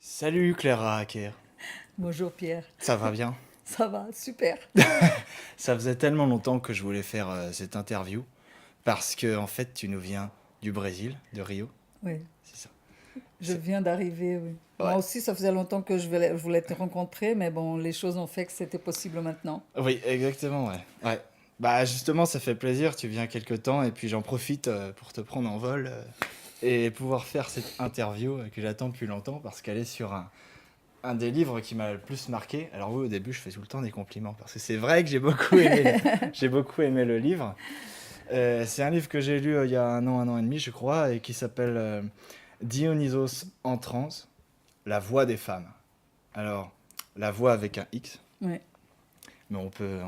Salut Clara Hacker, Bonjour Pierre, ça va bien? ça va, super. Ça faisait tellement longtemps que je voulais faire cette interview parce que en fait tu nous viens du Brésil, de Rio, Oui, c'est ça. je C'est- viens d'arriver, oui. Moi Ouais. aussi, ça faisait longtemps que je voulais te rencontrer, mais bon, les choses ont fait que c'était possible maintenant. Oui, exactement, ouais. Ouais. Bah justement, ça fait plaisir, tu viens quelque temps et puis j'en profite pour te prendre en vol et pouvoir faire cette interview que j'attends depuis longtemps parce qu'elle est sur un des livres qui m'a le plus marqué. Alors oui, au début, je fais tout le temps des compliments parce que c'est vrai que j'ai beaucoup aimé le livre. C'est un livre que j'ai lu il y a un an et demi, je crois, et qui s'appelle Dionysos en transe, la voix des femmes. Alors, la voix avec un X, Oui, mais on peut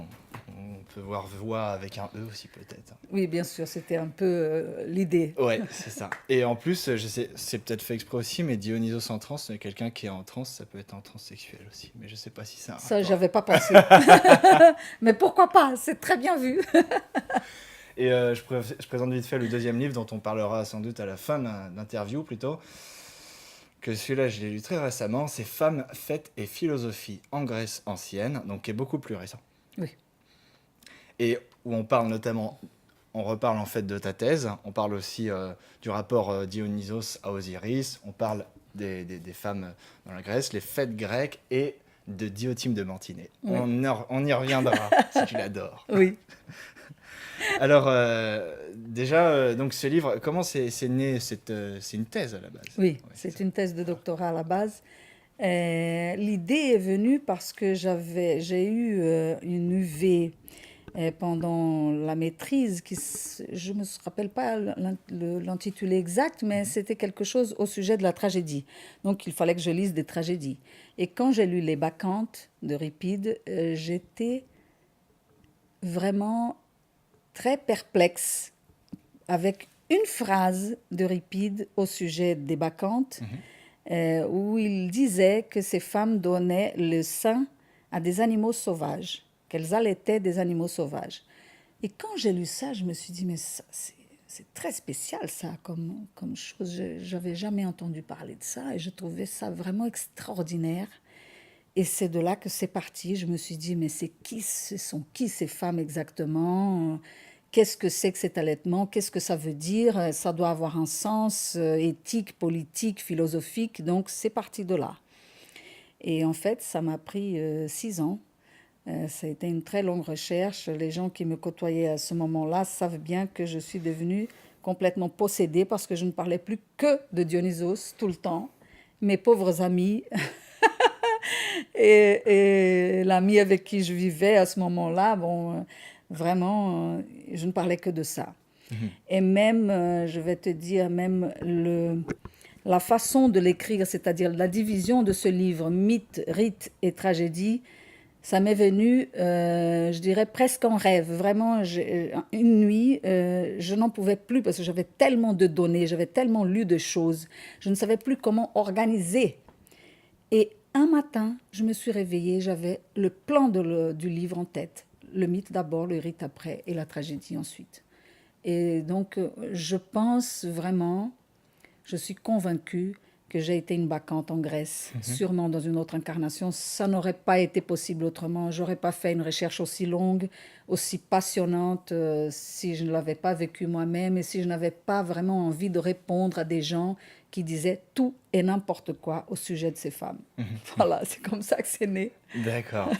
voir voix avec un E aussi peut-être. oui, bien sûr, c'était un peu l'idée. Ouais, c'est ça. Et en plus, je sais, c'est peut-être fait exprès aussi, mais Dionysos en transe, quelqu'un qui est en transe, ça peut être en transe sexuelle aussi. Mais je sais pas si c'est un Ça, rapport. j'avais pas pensé. Mais pourquoi pas? C'est très bien vu. Et je présente vite fait le deuxième livre dont on parlera sans doute à la fin de l'interview plutôt. Que celui-là, je l'ai lu très récemment, c'est Femmes, fêtes et philosophie en Grèce ancienne, donc qui est beaucoup plus récent. Oui, Et où on parle notamment, on reparle en fait de ta thèse, on parle aussi du rapport Dionysos à Osiris, on parle des femmes dans la Grèce, les fêtes grecques et de Diotime de Mantinée. oui, On y reviendra si tu l'adores. oui. Alors, déjà, donc ce livre, comment c'est né c'est une thèse à la base. Oui, Ouais, c'est c'est ça. une thèse de doctorat à la base. L'idée est venue parce que j'ai eu une UV pendant la maîtrise, je ne me rappelle pas l'intitulé exact, mais c'était quelque chose au sujet de la tragédie. Donc il fallait que je lise des tragédies. Et quand j'ai lu Les Bacchantes d'Euripide, j'étais vraiment très perplexe avec une phrase d'Euripide au sujet des Bacchantes, Mhm. où il disait que ces femmes donnaient le sein à des animaux sauvages, qu'elles allaitaient des animaux sauvages. Et quand j'ai lu ça, je me suis dit, mais c'est très spécial ça comme chose. J'avais jamais entendu parler de ça et je trouvais ça vraiment extraordinaire. Et c'est de là que c'est parti. Je me suis dit, mais ce sont qui ces femmes exactement? Qu'est-ce que c'est que cet allaitement? Qu'est-ce que ça veut dire? Ça doit avoir un sens éthique, politique, philosophique. Donc c'est parti de là. Et en fait, ça m'a pris 6 ans. Ça a été une très longue recherche. Les gens qui me côtoyaient à ce moment-là savent bien que je suis devenue complètement possédée parce que je ne parlais plus que de Dionysos tout le temps. Mes pauvres amis et l'ami avec qui je vivais à ce moment-là, bon, vraiment, je ne parlais que de ça. Mhm. Et même, je vais te dire, même la façon de l'écrire, c'est-à-dire la division de ce livre, mythe, rite et tragédie, ça m'est venu, je dirais, presque en rêve. Vraiment, une nuit, je n'en pouvais plus parce que j'avais tellement de données, j'avais tellement lu de choses. Je ne savais plus comment organiser. Et un matin, je me suis réveillée, j'avais le plan du livre en tête. Le mythe d'abord, le rite après et la tragédie ensuite. Et donc, je pense vraiment, je suis convaincue que j'ai été une bacchante en Grèce, Mhm. sûrement dans une autre incarnation. Ça n'aurait pas été possible autrement. J'aurais pas fait une recherche aussi longue, aussi passionnante, si je ne l'avais pas vécu moi-même et si je n'avais pas vraiment envie de répondre à des gens qui disaient tout et n'importe quoi au sujet de ces femmes. Mhm. Voilà, c'est comme ça que c'est né. D'accord.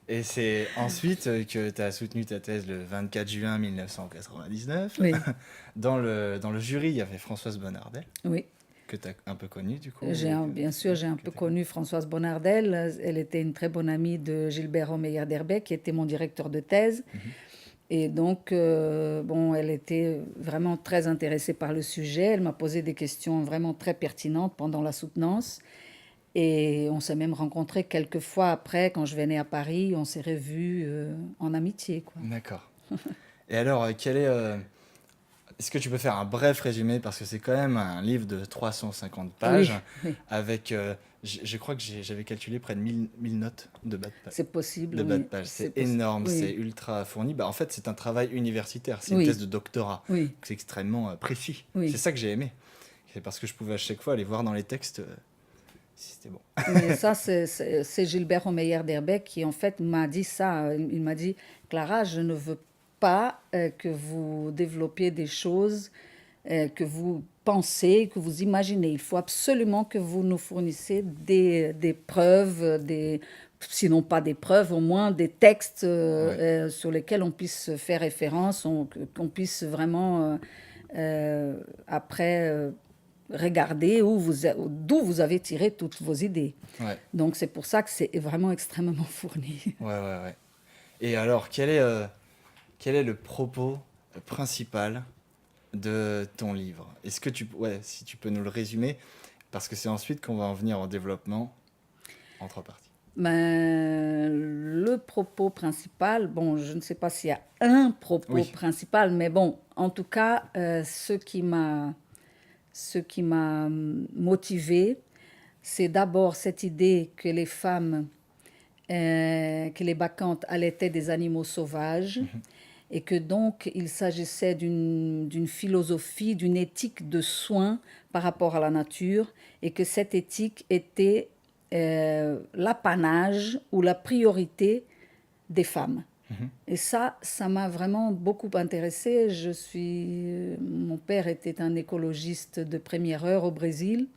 Et c'est ensuite que tu as soutenu ta thèse le 24 juin 1999. Oui, Dans le jury, il y avait Françoise Bonnardel, oui. que tu as un peu connue du coup. Et Bien sûr, j'ai un que peu t'as connu. connu Françoise Bonnardel. Elle était une très bonne amie de Gilbert Romeyer d'Herbeck, qui était mon directeur de thèse. Mhm. Et donc, bon, elle était vraiment très intéressée par le sujet. Elle m'a posé des questions vraiment très pertinentes pendant la soutenance. Et on s'est même rencontrés quelques fois après, quand je venais à Paris. On s'est revus en amitié, quoi. D'accord. Et alors, est-ce que tu peux faire un bref résumé parce que c'est quand même un livre de 350 pages Oui, oui, avec, je crois que j'avais calculé près de 1000 notes c'est possible, de bas de oui. page. C'est C'est possible. énorme, c'est Oui, ultra fourni. Bah, en fait, c'est un travail universitaire, c'est une thèse oui, de doctorat. oui, C'est extrêmement précis. C'est oui. ça que j'ai aimé. C'est parce que je pouvais à chaque fois aller voir dans les textes si c'était bon. Mais ça, c'est Gilbert Romeyer d'Herbeck qui, en fait, m'a dit ça. Il m'a dit, Clara, je ne veux pas que vous développiez des choses que vous pensez, que vous imaginez. Il faut absolument que vous nous fournissiez des preuves, sinon pas des preuves, au moins des textes Ouais, sur lesquels on puisse faire référence, qu'on puisse vraiment après regarder d'où vous avez tiré toutes vos idées. ouais, Donc c'est pour ça que c'est vraiment extrêmement fourni. ouais. Et alors, quel est le propos principal de ton livre? Est-ce que ouais, si tu peux nous le résumer, parce que c'est ensuite qu'on va en venir au développement en trois parties. Ben, le propos principal, bon, je ne sais pas s'il y a un propos Oui. principal, mais bon, en tout cas, ce qui m'a motivé, c'est d'abord cette idée que les femmes, que les bacchantes allaitaient des animaux sauvages et que donc il s'agissait d'une philosophie, d'une éthique de soin par rapport à la nature et que cette éthique était l'apanage ou la priorité des femmes. Et ça m'a vraiment beaucoup intéressée. Mon père était un écologiste de première heure au Brésil,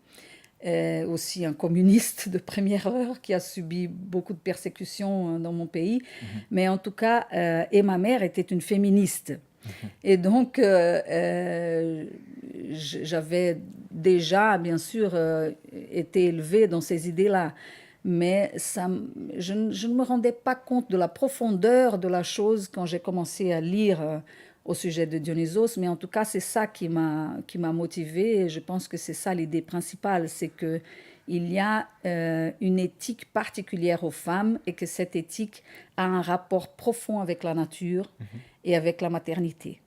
aussi un communiste de première heure qui a subi beaucoup de persécutions dans mon pays. Mais en tout cas, et ma mère était une féministe. Et donc, j'avais déjà, bien sûr, été élevée dans ces idées-là. Mais je ne me rendais pas compte de la profondeur de la chose quand j'ai commencé à lire au sujet de Dionysos. Mais en tout cas, c'est ça qui m'a motivée. Et je pense que c'est ça l'idée principale, c'est que il y a une éthique particulière aux femmes et que cette éthique a un rapport profond avec la nature et avec la maternité.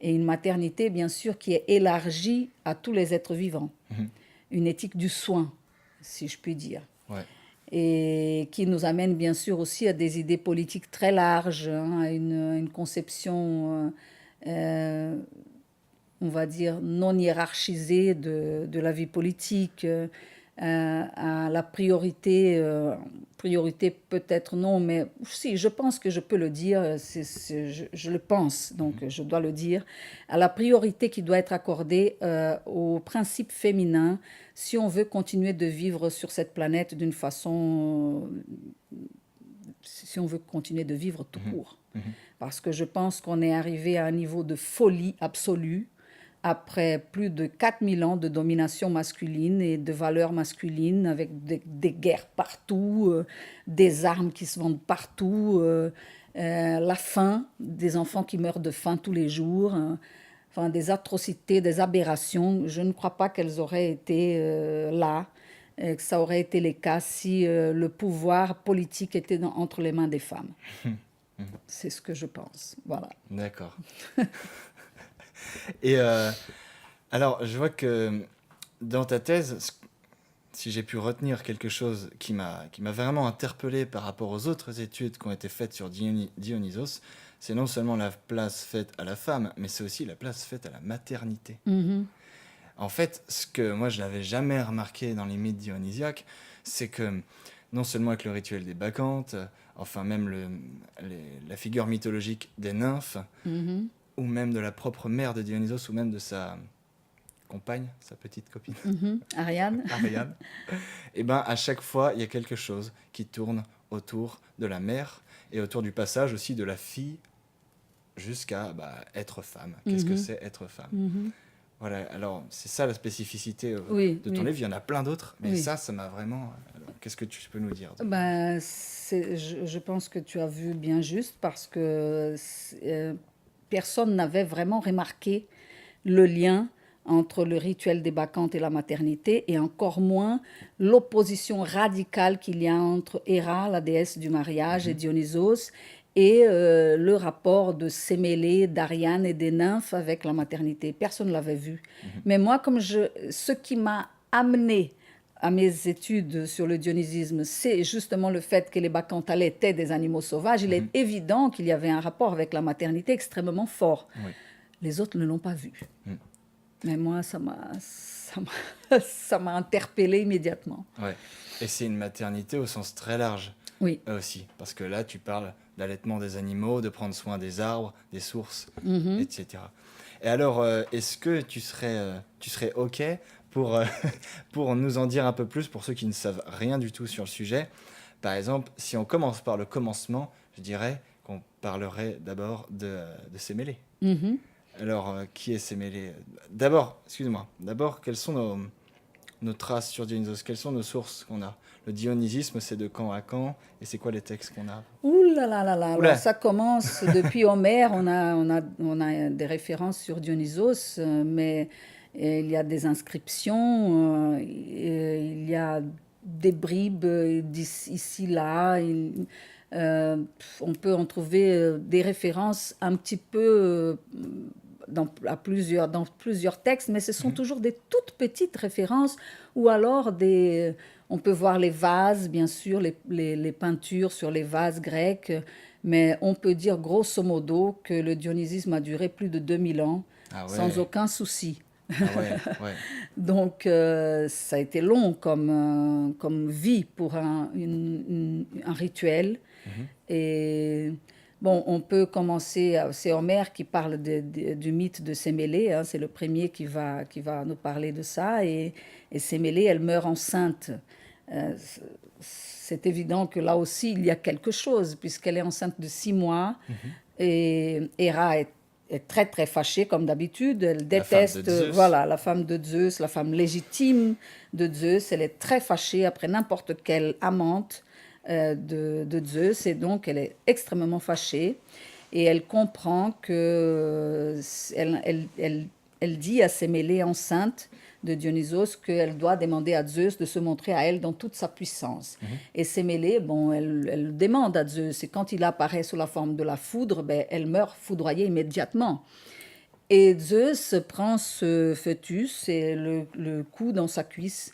Et une maternité, bien sûr, qui est élargie à tous les êtres vivants. Une éthique du soin, si je puis dire. Ouais. Et qui nous amène, bien sûr, aussi à des idées politiques très larges, hein, à une conception, on va dire, non hiérarchisée de la vie politique, à la priorité peut-être non, mais si, je pense que je peux le dire, je le pense, donc je dois le dire, à la priorité qui doit être accordée aux principes féminins si on veut continuer de vivre sur cette planète d'une façon, si on veut continuer de vivre tout court. Parce que je pense qu'on est arrivé à un niveau de folie absolue après plus de 4000 ans de domination masculine et de valeurs masculines, avec des guerres partout, des armes qui se vendent partout, la faim, des enfants qui meurent de faim tous les jours, enfin des atrocités, des aberrations. Je ne crois pas qu'elles auraient été là, que ça aurait été le cas si le pouvoir politique était entre les mains des femmes. C'est ce que je pense. Voilà. D'accord. Et alors, je vois que dans ta thèse, si j'ai pu retenir quelque chose qui m'a vraiment interpellé par rapport aux autres études qui ont été faites sur Dionysos, c'est non seulement la place faite à la femme, mais c'est aussi la place faite à la maternité. En fait, ce que moi je n'avais jamais remarqué dans les mythes dionysiaques, c'est que non seulement avec le rituel des bacchantes, enfin même la figure mythologique des nymphes, ou même de la propre mère de Dionysos, ou même de sa compagne, sa petite copine, Ariane. Ariane, et ben à chaque fois, il y a quelque chose qui tourne autour de la mère et autour du passage aussi de la fille jusqu'à être femme. Qu'est-ce que c'est être femme? Voilà, alors c'est ça la spécificité Oui, de ton oui. livre. Il y en a plein d'autres, mais Oui. ça m'a vraiment... Alors, qu'est-ce que tu peux nous dire? Ben, je pense que tu as vu bien juste parce que personne n'avait vraiment remarqué le lien entre le rituel des bacchantes et la maternité, et encore moins l'opposition radicale qu'il y a entre Héra, la déesse du mariage, et Dionysos, et le rapport de Sémélé, d'Ariane et des nymphes avec la maternité. Personne ne l'avait vu. Mais moi, ce qui m'a amené à mes études sur le dionysisme, c'est justement le fait que les bacchantes étaient des animaux sauvages. Il est évident qu'il y avait un rapport avec la maternité extrêmement fort. Oui. Les autres ne l'ont pas vu. Mais moi, ça m'a interpellée immédiatement. Ouais. Et c'est une maternité au sens très large Oui. aussi, parce que là, tu parles d'allaitement des animaux, de prendre soin des arbres, des sources, Mhm. etc. Et alors, est-ce que tu serais OK pour, pour nous en dire un peu plus, pour ceux qui ne savent rien du tout sur le sujet? Par exemple, si on commence par le commencement, je dirais qu'on parlerait d'abord de Sémélé. Mhm. Alors, qui est Sémélé? D'abord, excuse-moi, d'abord, quelles sont nos traces sur Dionysos? Quelles sont nos sources qu'on a? Le dionysisme, c'est de quand à quand? Et c'est quoi les textes qu'on a? Ouh là là là là. Alors Oula! ça commence depuis Homère. On a des références sur Dionysos, mais il y a des inscriptions, il y a des bribes ici, là. On peut en trouver des références un petit peu dans plusieurs textes, mais ce sont Mhm. toujours des toutes petites références ou alors on peut voir les vases, bien sûr, les peintures sur les vases grecs, mais on peut dire grosso modo que le dionysisme a duré plus de 2000 ans Ah sans ouais, aucun souci. ah ouais, ouais. Donc, ça a été long comme vie pour un rituel. Mhm. Et bon, on peut commencer, c'est Homère qui parle du mythe de Sémélé, hein, c'est le premier qui va nous parler de ça. Et Sémélé, elle meurt enceinte. Euh, c'est évident que là aussi, il y a quelque chose, puisqu'elle est enceinte de 6 mois. Mhm. Et Héra est très très fâchée comme d'habitude. Elle La femme de déteste, Zeus. voilà, la femme de Zeus, la femme légitime de Zeus. Elle est très fâchée après n'importe quelle amante de Zeus, et donc elle est extrêmement fâchée. Et elle comprend que elle dit à Sémélé enceinte de Dionysos qu'elle doit demander à Zeus de se montrer à elle dans toute sa puissance. Mhm. Et Sémélé, bon, elle demande à Zeus, et quand il apparaît sous la forme de la foudre, ben, elle meurt foudroyée immédiatement. Et Zeus prend ce fœtus et le coud dans sa cuisse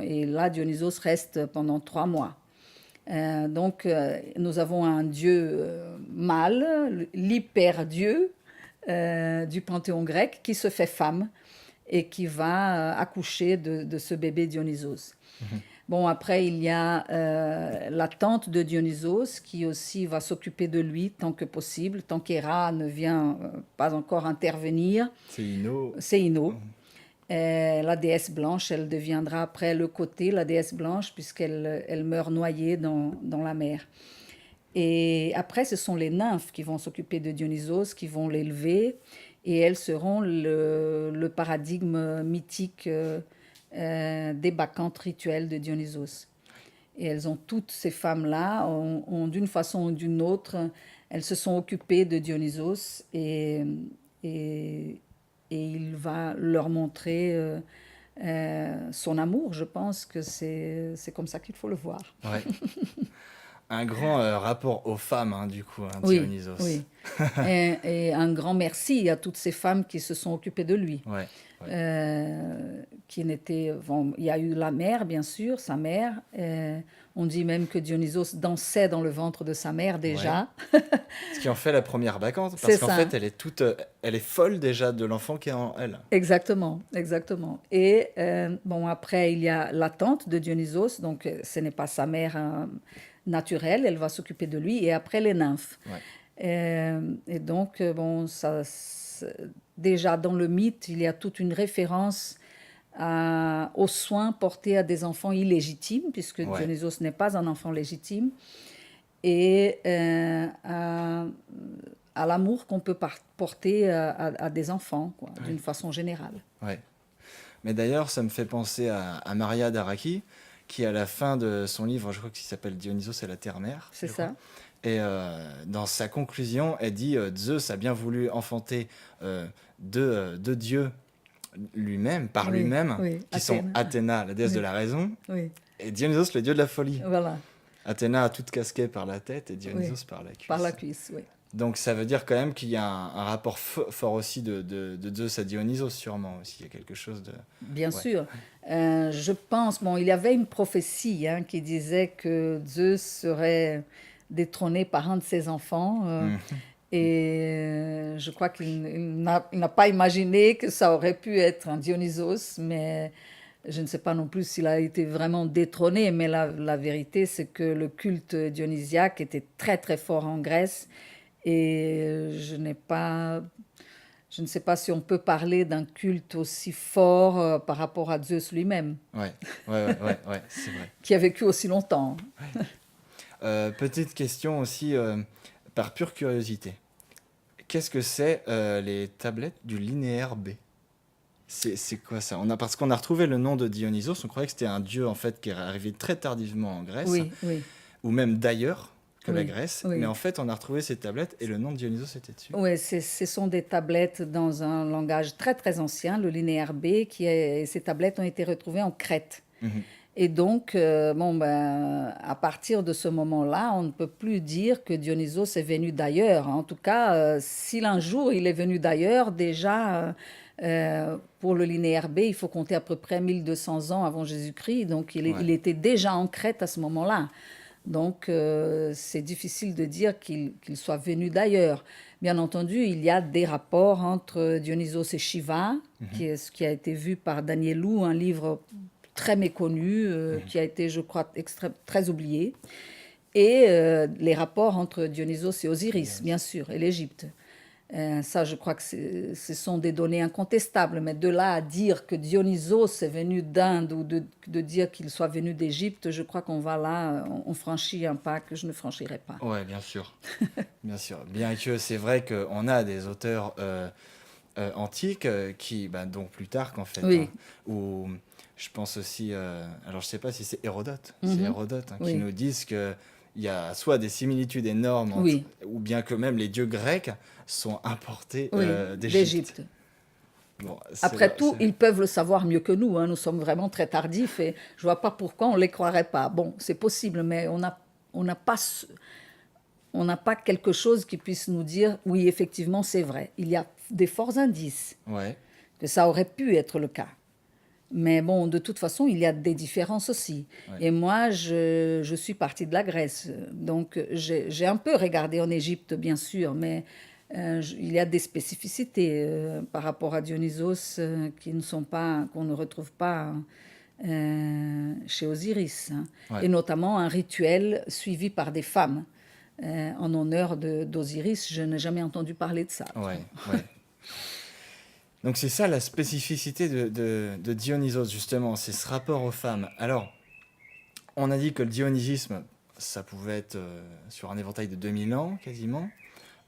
et là Dionysos reste pendant 3 mois. Donc nous avons un dieu mâle, l'hyper-dieu du panthéon grec, qui se fait femme et qui va accoucher de ce bébé Dionysos. Mhm. Bon, après, il y a la tante de Dionysos qui aussi va s'occuper de lui tant que possible, tant qu'Héra ne vient pas encore intervenir. C'est Ino. C'est Ino. La déesse blanche, elle deviendra après le côté, la déesse blanche, puisqu'elle meurt noyée dans la mer. Et après, ce sont les nymphes qui vont s'occuper de Dionysos, qui vont l'élever, et elles seront le paradigme mythique des bacchantes rituelles de Dionysos. Et elles ont toutes ces femmes-là, d'une façon ou d'une autre, elles se sont occupées de Dionysos et, et il va leur montrer son amour. Je pense que c'est comme ça qu'il faut le voir. Ouais. Un grand rapport aux femmes, hein, du coup, hein, Oui, Dionysos. oui. Et un grand merci à toutes ces femmes qui se sont occupées de lui. Ouais, ouais. Bon, il y a eu la mère, bien sûr, sa mère. On dit même que Dionysos dansait dans le ventre de sa mère Ouais. déjà. Ce qui en fait la première bacchante, C'est parce qu'en ça. fait, elle est folle déjà de l'enfant qui est en elle. Exactement, exactement. Et bon, après, il y a la tante de Dionysos, donc ce n'est pas sa mère naturelle, elle va s'occuper de lui, et après les nymphes. Ouais. Et donc, bon, déjà dans le mythe, il y a toute une référence aux soins portés à des enfants illégitimes, puisque Ouais. Dionysos n'est pas un enfant légitime, et à l'amour qu'on peut porter à des enfants, quoi, Ouais. d'une façon générale. Ouais. Mais d'ailleurs, ça me fait penser à Maria d'Araki, qui à la fin de son livre, je crois qu'il s'appelle Dionysos et la terre-mère, C'est je crois. ça. Et dans sa conclusion, elle dit Zeus a bien voulu enfanter deux dieux lui-même, par Oui, lui-même, oui, qui sont Athènes. Athéna, la déesse de Oui, la raison, oui, et Dionysos, le dieu de la folie. voilà, Athéna a tout casqué par la tête et oui, Dionysos par la par la cuisse. cuisse, oui. Donc ça veut dire quand même qu'il y a un rapport fort aussi de Zeus à Dionysos, sûrement aussi. Il y a quelque chose de... Bien Ouais. sûr. Je pense, bon, il y avait une prophétie hein, qui disait que Zeus serait détrôné par un de ses enfants. Mhm. Et je crois qu'il n'a pas imaginé que ça aurait pu être un Dionysos, mais je ne sais pas non plus s'il a été vraiment détrôné, mais la vérité, c'est que le culte dionysiaque était très très fort en Grèce. Et je ne sais pas si on peut parler d'un culte aussi fort par rapport à Zeus lui-même, Ouais, ouais, c'est vrai. qui a vécu aussi longtemps. Petite question aussi, par pure curiosité. Qu'est-ce que c'est les tablettes du linéaire B? C'est quoi ça? Parce qu'on a retrouvé le nom de Dionysos, on croyait que c'était un dieu en fait qui est arrivé très tardivement en Grèce, Oui, oui, ou même d'ailleurs que la oui, Grèce, mais oui. en fait on a retrouvé ces tablettes et le nom de Dionysos était dessus. Oui, ce sont des tablettes dans un langage très très ancien, le linéaire B, ces tablettes ont été retrouvées en Crète. Mhm. Et donc, à partir de ce moment-là, on ne peut plus dire que Dionysos est venu d'ailleurs. En tout cas, si un jour il est venu d'ailleurs, déjà, pour le linéaire B, il faut compter à peu près 1200 ans avant Jésus-Christ. Donc, Ouais, il était déjà en Crète à ce moment-là. Donc, c'est difficile de dire qu'il soit venu d'ailleurs. Bien entendu, il y a des rapports entre Dionysos et Shiva, ce qui a été vu par Danielou, un livre très méconnu, qui a été, je crois, très oublié, et les rapports entre Dionysos et Osiris, bien sûr, et l'Égypte. Ça, je crois que ce sont des données incontestables, mais de là à dire que Dionysos est venu d'Inde ou de dire qu'il soit venu d'Égypte, je crois qu'on va là, on franchit un pas que je ne franchirai pas. ouais, bien sûr. Bien sûr. Bien que c'est vrai qu'on a des auteurs antiques dont Plutarque en fait, Oui, hein, ou je pense aussi, alors je sais pas si c'est Hérodote, mhm, qui oui, nous disent que il y a soit des similitudes énormes oui, ou bien que même les dieux grecs sont importés oui, d'Égypte. d'Égypte. Bon, Après tout, ils peuvent le savoir mieux que nous, hein. Nous sommes vraiment très tardifs et je vois pas pourquoi on les croirait pas. Bon, c'est possible, mais on n'a pas, on n'a pas quelque chose qui puisse nous dire, oui, effectivement, c'est vrai. Il y a des forts indices ouais, que ça aurait pu être le cas. Mais bon, de toute façon, il y a des différences aussi. ouais, Et moi, je suis partie de la Grèce. Donc, j'ai un peu regardé en Égypte, bien sûr, mais il y a des spécificités par rapport à Dionysos qui ne sont pas, qu'on ne retrouve pas chez Osiris, hein. ouais, Et notamment un rituel suivi par des femmes en honneur d'Osiris. Je n'ai jamais entendu parler de ça. ouais. Donc c'est ça la spécificité de Dionysos justement, c'est ce rapport aux femmes. Alors, on a dit que le dionysisme, ça pouvait être sur un éventail de 2000 ans quasiment,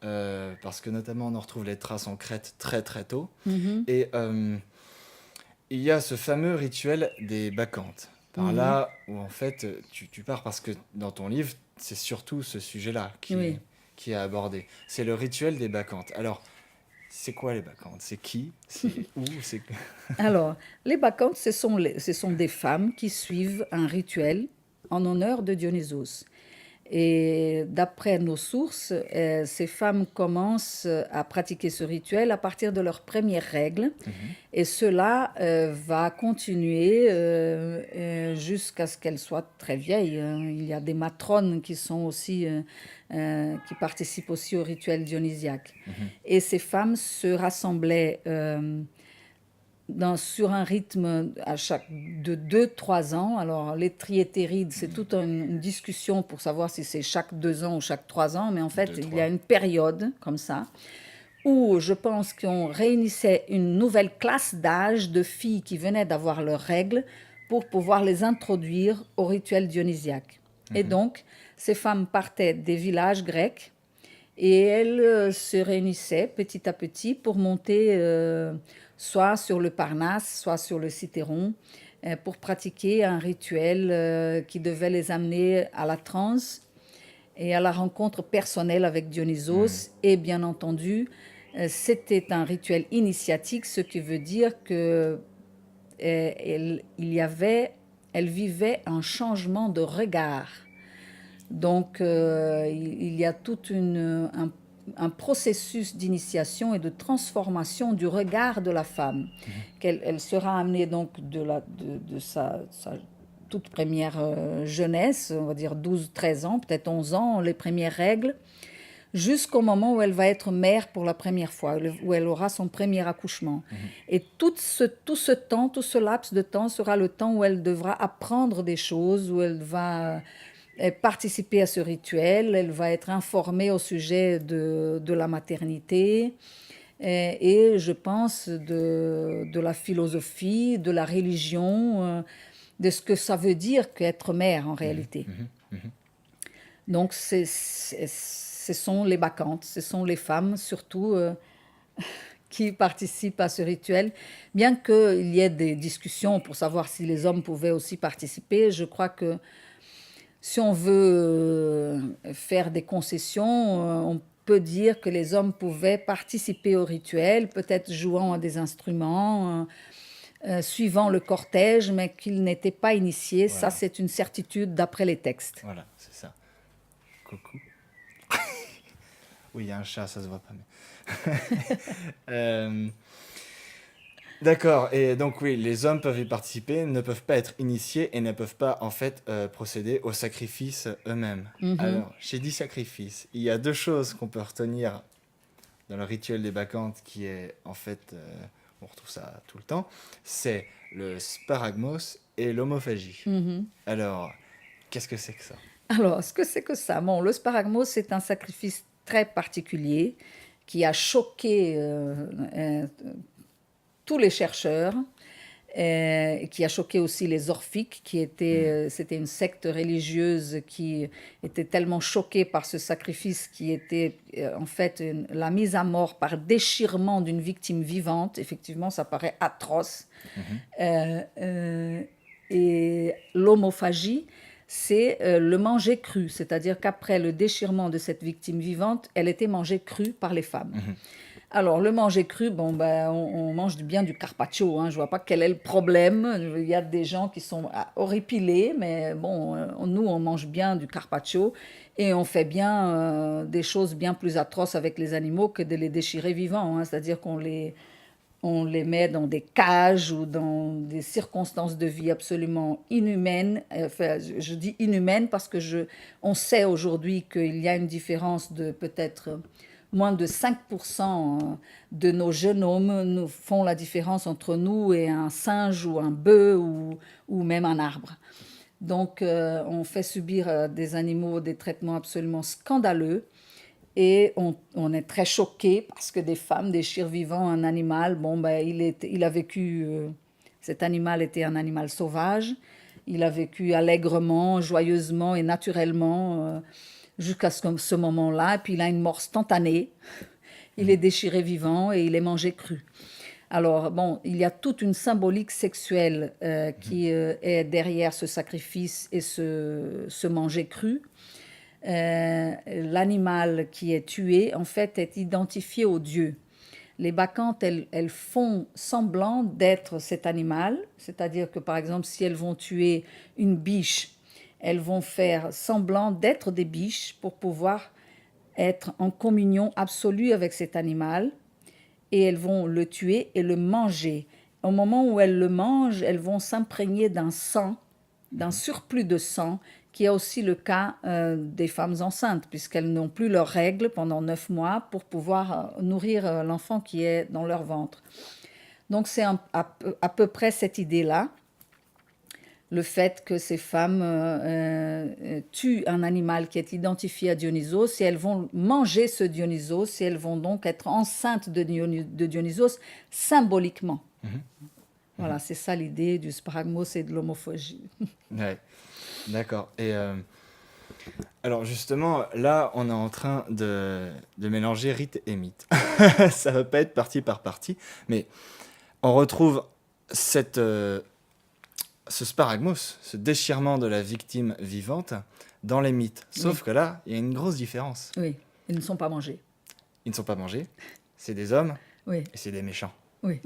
parce que notamment on en retrouve les traces en Crète très très tôt. Mhm, Et il y a ce fameux rituel des bacchantes. Par mhm. là où en fait tu pars parce que dans ton livre, c'est surtout ce sujet-là Oui. qui est abordé. C'est le rituel des bacchantes. Alors, c'est quoi les bacchantes? C'est qui? C'est où? C'est... Alors, les bacchantes, ce sont des femmes qui suivent un rituel en honneur de Dionysos. Et d'après nos sources, ces femmes commencent à pratiquer ce rituel à partir de leurs premières règles. Mhm. Et cela va continuer jusqu'à ce qu'elles soient très vieilles, hein. Il y a des matrones qui sont aussi, qui participent aussi au rituel dionysiaque. Mhm. Et ces femmes se rassemblaient sur un rythme de 2 3 ans. Alors, les triétérides, c'est toute une discussion pour savoir si c'est chaque 2 ans ou chaque 3 ans, mais en fait, Deux, il y a trois. une période comme ça où je pense qu'on réunissait une nouvelle classe d'âge de filles qui venaient d'avoir leurs règles pour pouvoir les introduire au rituel dionysiaque. Et Mhm. donc, ces femmes partaient des villages grecs et elles se réunissaient petit à petit pour monter soit sur le Parnasse, soit sur le Cithéron, pour pratiquer un rituel qui devait les amener à la transe et à la rencontre personnelle avec Mhm. Dionysos. Et bien entendu, c'était un rituel initiatique, ce qui veut dire que elle vivait un changement de regard. Donc, il y a tout un processus d'initiation et de transformation du regard de la femme. Mhm. Elle sera amenée donc de sa toute première jeunesse, on va dire 12 13 ans, peut-être 11 ans, les premières règles, jusqu'au moment où elle va être mère pour la première fois, où elle aura son premier accouchement. Et tout ce temps, tout ce laps de temps sera le temps où elle devra apprendre des choses, où elle va participer à ce rituel, elle va être informée au sujet de la maternité et je pense de la philosophie, de la religion, de ce que ça veut dire qu'être mère en réalité. Donc ce sont les bacchantes, ce sont les femmes surtout qui participent à ce rituel. Bien qu'il y ait des discussions pour savoir si les hommes pouvaient aussi participer, je crois que si on veut faire des concessions, on peut dire que les hommes pouvaient participer au rituel, peut-être jouant à des instruments, suivant le cortège, mais qu'ils n'étaient pas initiés. Voilà. Ça, c'est une certitude d'après les textes. Voilà, c'est ça. Coucou. Oui, il y a un chat, ça se voit pas. Mais... D'accord, et donc oui, les hommes peuvent y participer, ne peuvent pas être initiés et ne peuvent pas en fait procéder au sacrifice eux-mêmes. Alors, j'ai dit sacrifice, il y a deux choses qu'on peut retenir dans le rituel des bacchantes qui est en fait, on retrouve ça tout le temps, c'est le sparagmos et l'homophagie. Alors, qu'est-ce que c'est que ça? Alors, ce que c'est que ça? Bon, le sparagmos, c'est un sacrifice très particulier qui a choqué tous les chercheurs, qui a choqué aussi les orphiques, qui étaient, c'était une secte religieuse qui était tellement choquée par ce sacrifice qui était en fait la mise à mort par déchirement d'une victime vivante. Effectivement, ça paraît atroce. Et l'homophagie, c'est le manger cru, c'est-à-dire qu'après le déchirement de cette victime vivante, elle était mangée crue par les femmes. Alors, le manger cru, bon, ben, on mange bien du carpaccio, hein, je ne vois pas quel est le problème. Il y a des gens qui sont horripilés, mais bon, nous, on mange bien du carpaccio et on fait bien des choses bien plus atroces avec les animaux que de les déchirer vivants, hein, c'est-à-dire qu'on les met dans des cages ou dans des circonstances de vie absolument inhumaines. Enfin, je dis inhumaines parce que on sait aujourd'hui qu'il y a une différence de peut-être moins de 5% de nos génomes nous font la différence entre nous et un singe ou un bœuf ou même un arbre. Donc, on fait subir à des animaux des traitements absolument scandaleux. Et on est très choqués parce que des femmes déchirent vivant un animal. Bon, ben, il a vécu, cet animal était un animal sauvage. Il a vécu allègrement, joyeusement et naturellement jusqu'à ce moment-là. Et puis il a une mort instantanée. Il est déchiré vivant et il est mangé cru. Alors, bon, il y a toute une symbolique sexuelle qui est derrière ce sacrifice et ce manger cru. L'animal qui est tué, en fait, est identifié au dieu. Les bacchantes, elles font semblant d'être cet animal, c'est-à-dire que, par exemple, si elles vont tuer une biche, elles vont faire semblant d'être des biches pour pouvoir être en communion absolue avec cet animal, et elles vont le tuer et le manger. Au moment où elles le mangent, elles vont s'imprégner d'un sang, d'un surplus de sang, qui est aussi le cas des femmes enceintes, puisqu'elles n'ont plus leurs règles pendant 9 mois pour pouvoir nourrir l'enfant qui est dans leur ventre. Donc c'est à peu près cette idée-là, le fait que ces femmes tuent un animal qui est identifié à Dionysos, si elles vont manger ce Dionysos, si elles vont donc être enceintes de Dionysos symboliquement. Voilà, c'est ça l'idée du sparagmos et de l'homophagie. Ouais, d'accord. Et alors justement, là, on est en train de mélanger rite et mythe. Ça va pas être partie par partie, mais on retrouve ce sparagmos, ce déchirement de la victime vivante dans les mythes. Sauf que là, il y a une grosse différence. Oui, ils ne sont pas mangés. Ils ne sont pas mangés, c'est des hommes Oui. et c'est des méchants. Oui,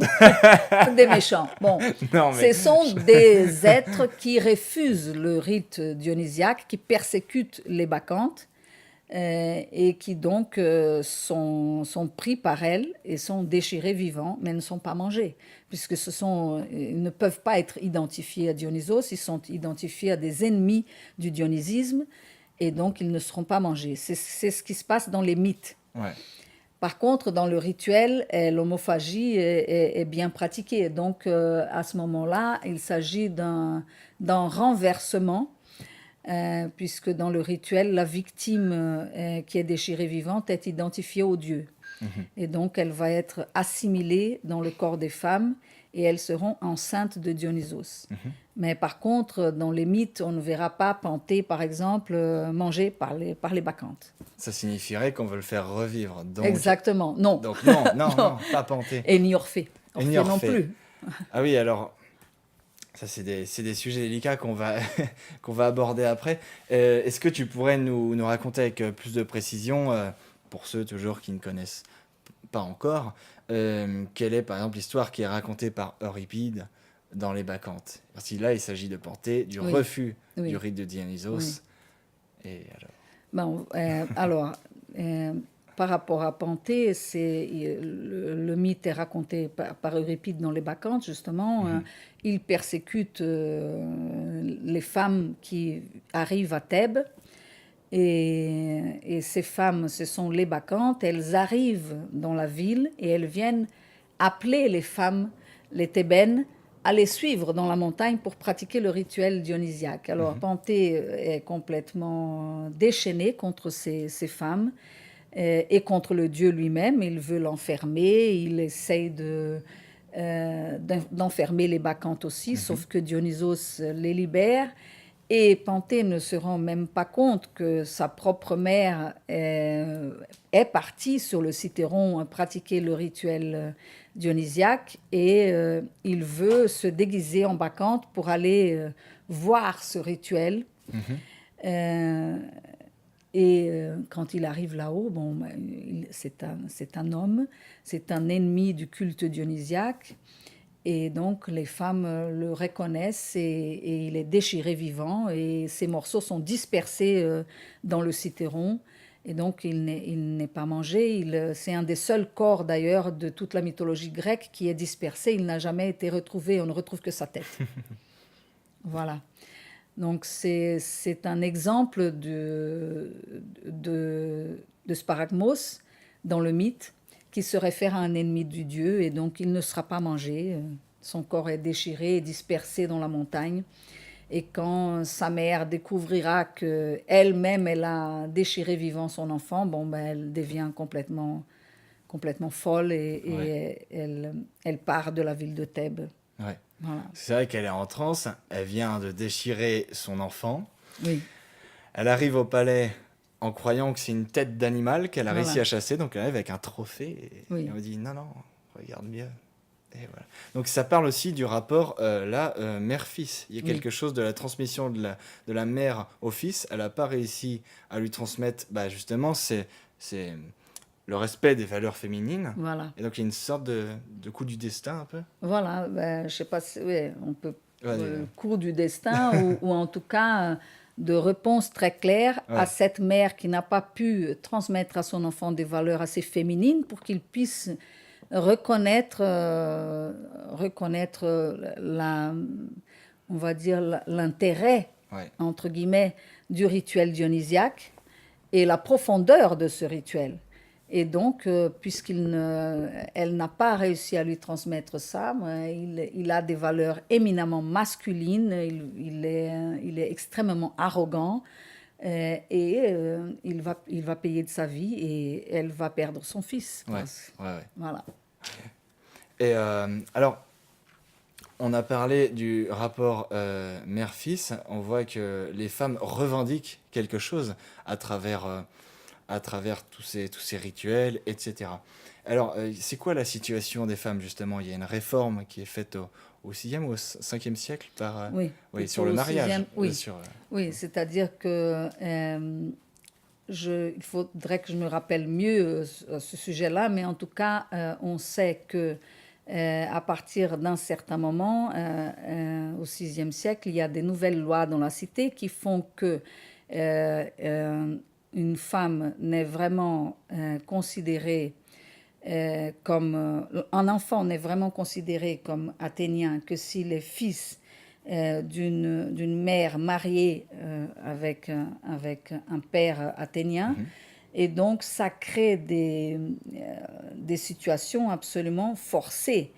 des méchants. Bon, Non, mais... ce sont des êtres qui refusent le rite dionysiaque, qui persécutent les bacchantes et qui donc sont pris par elles et sont déchirés vivants, mais ne sont pas mangés, puisque ils ne peuvent pas être identifiés à Dionysos, ils sont identifiés à des ennemis du dionysisme et donc ils ne seront pas mangés. C'est ce qui se passe dans les mythes. Ouais. Par contre, dans le rituel, l'homophagie est bien pratiquée. Donc, à ce moment-là, il s'agit d'un renversement, puisque dans le rituel, la victime qui est déchirée vivante est identifiée au dieu. Et donc, elle va être assimilée dans le corps des femmes et elles seront enceintes de Dionysos. Mais par contre, dans les mythes, on ne verra pas Panthée, par exemple, mangée par les bacchantes. Ça signifierait qu'on veut le faire revivre. Exactement, non. Donc non, non, non, pas Panthée. Et ni Orphée. Et ni Orphée non Orphée. plus. Ah oui, alors, ça c'est des sujets délicats qu'on va, qu'on va aborder après. Est-ce que tu pourrais nous raconter avec plus de précision, pour ceux toujours qui ne connaissent pas encore, quelle est par exemple l'histoire qui est racontée par Euripide dans les Bacchantes? Parce que là, il s'agit de Panthée, du Oui. refus Oui. du rite de Dionysos. Oui. Et alors... Bon, par rapport à Panthée, le mythe est raconté par Euripide dans les Bacchantes, justement. Il persécute les femmes qui arrivent à Thèbes. Et ces femmes, ce sont les Bacchantes. Elles arrivent dans la ville et elles viennent appeler les femmes, les Thébaines, à les suivre dans la montagne pour pratiquer le rituel dionysiaque. Alors, Panthée est complètement déchaîné contre ces femmes et contre le dieu lui-même. Il veut l'enfermer, il essaye d'enfermer les Bacchantes aussi, sauf que Dionysos les libère. Et Panthée ne se rend même pas compte que sa propre mère est partie sur le Cithéron pratiquer le rituel dionysiaque et il veut se déguiser en bacchante pour aller voir ce rituel. Quand il arrive là-haut, bon, c'est un homme, c'est un ennemi du culte dionysiaque. Et donc, les femmes le reconnaissent et il est déchiré vivant et ses morceaux sont dispersés dans le Cithéron. Et donc, il n'est pas mangé. C'est un des seuls corps, d'ailleurs, de toute la mythologie grecque qui est dispersé. Il n'a jamais été retrouvé. On ne retrouve que sa tête. Voilà. Donc, c'est un exemple de Sparagmos dans le mythe, qui se réfère à un ennemi du dieu, et donc il ne sera pas mangé. Son corps est déchiré et dispersé dans la montagne. Et quand sa mère découvrira qu'elle-même, elle a déchiré vivant son enfant, bon, ben, elle devient complètement folle et elle part de la ville de Thèbes. Ouais. Voilà. C'est vrai qu'elle est en transe, elle vient de déchirer son enfant. Oui. Elle arrive au palais en croyant que c'est une tête d'animal qu'elle a Voilà. réussi à chasser, donc elle arrive avec un trophée, et Oui. on me dit non, non, regarde mieux. Et voilà. Donc ça parle aussi du rapport mère-fils. Il y a quelque chose de la transmission de la mère au fils. Elle n'a pas réussi à lui transmettre, justement, c'est le respect des valeurs féminines. Voilà. Et donc il y a une sorte de coup du destin un peu. Voilà, ben, je sais pas si on peut Vas-y. coup du destin ou en tout cas de réponse très claire à cette mère qui n'a pas pu transmettre à son enfant des valeurs assez féminines pour qu'il puisse reconnaître on va dire l'intérêt entre guillemets du rituel dionysiaque et la profondeur de ce rituel. Et donc, elle n'a pas réussi à lui transmettre ça, il a des valeurs éminemment masculines, il est extrêmement arrogant et il va payer de sa vie et elle va perdre son fils. Ouais. Voilà. Et alors, on a parlé du rapport mère-fils. On voit que les femmes revendiquent quelque chose à travers tous ces rituels, etc. Alors, c'est quoi la situation des femmes, justement? Il y a une réforme qui est faite au 6e ou au 5e siècle sur le mariage. Oui, c'est-à-dire que il faudrait que je me rappelle mieux ce sujet-là, mais en tout cas, on sait que à partir d'un certain moment, au 6e siècle, il y a des nouvelles lois dans la cité qui font que une femme n'est vraiment considérée comme... un enfant n'est vraiment considéré comme athénien que s'il est fils d'une mère mariée avec un père athénien. Et donc, ça crée des situations absolument forcées,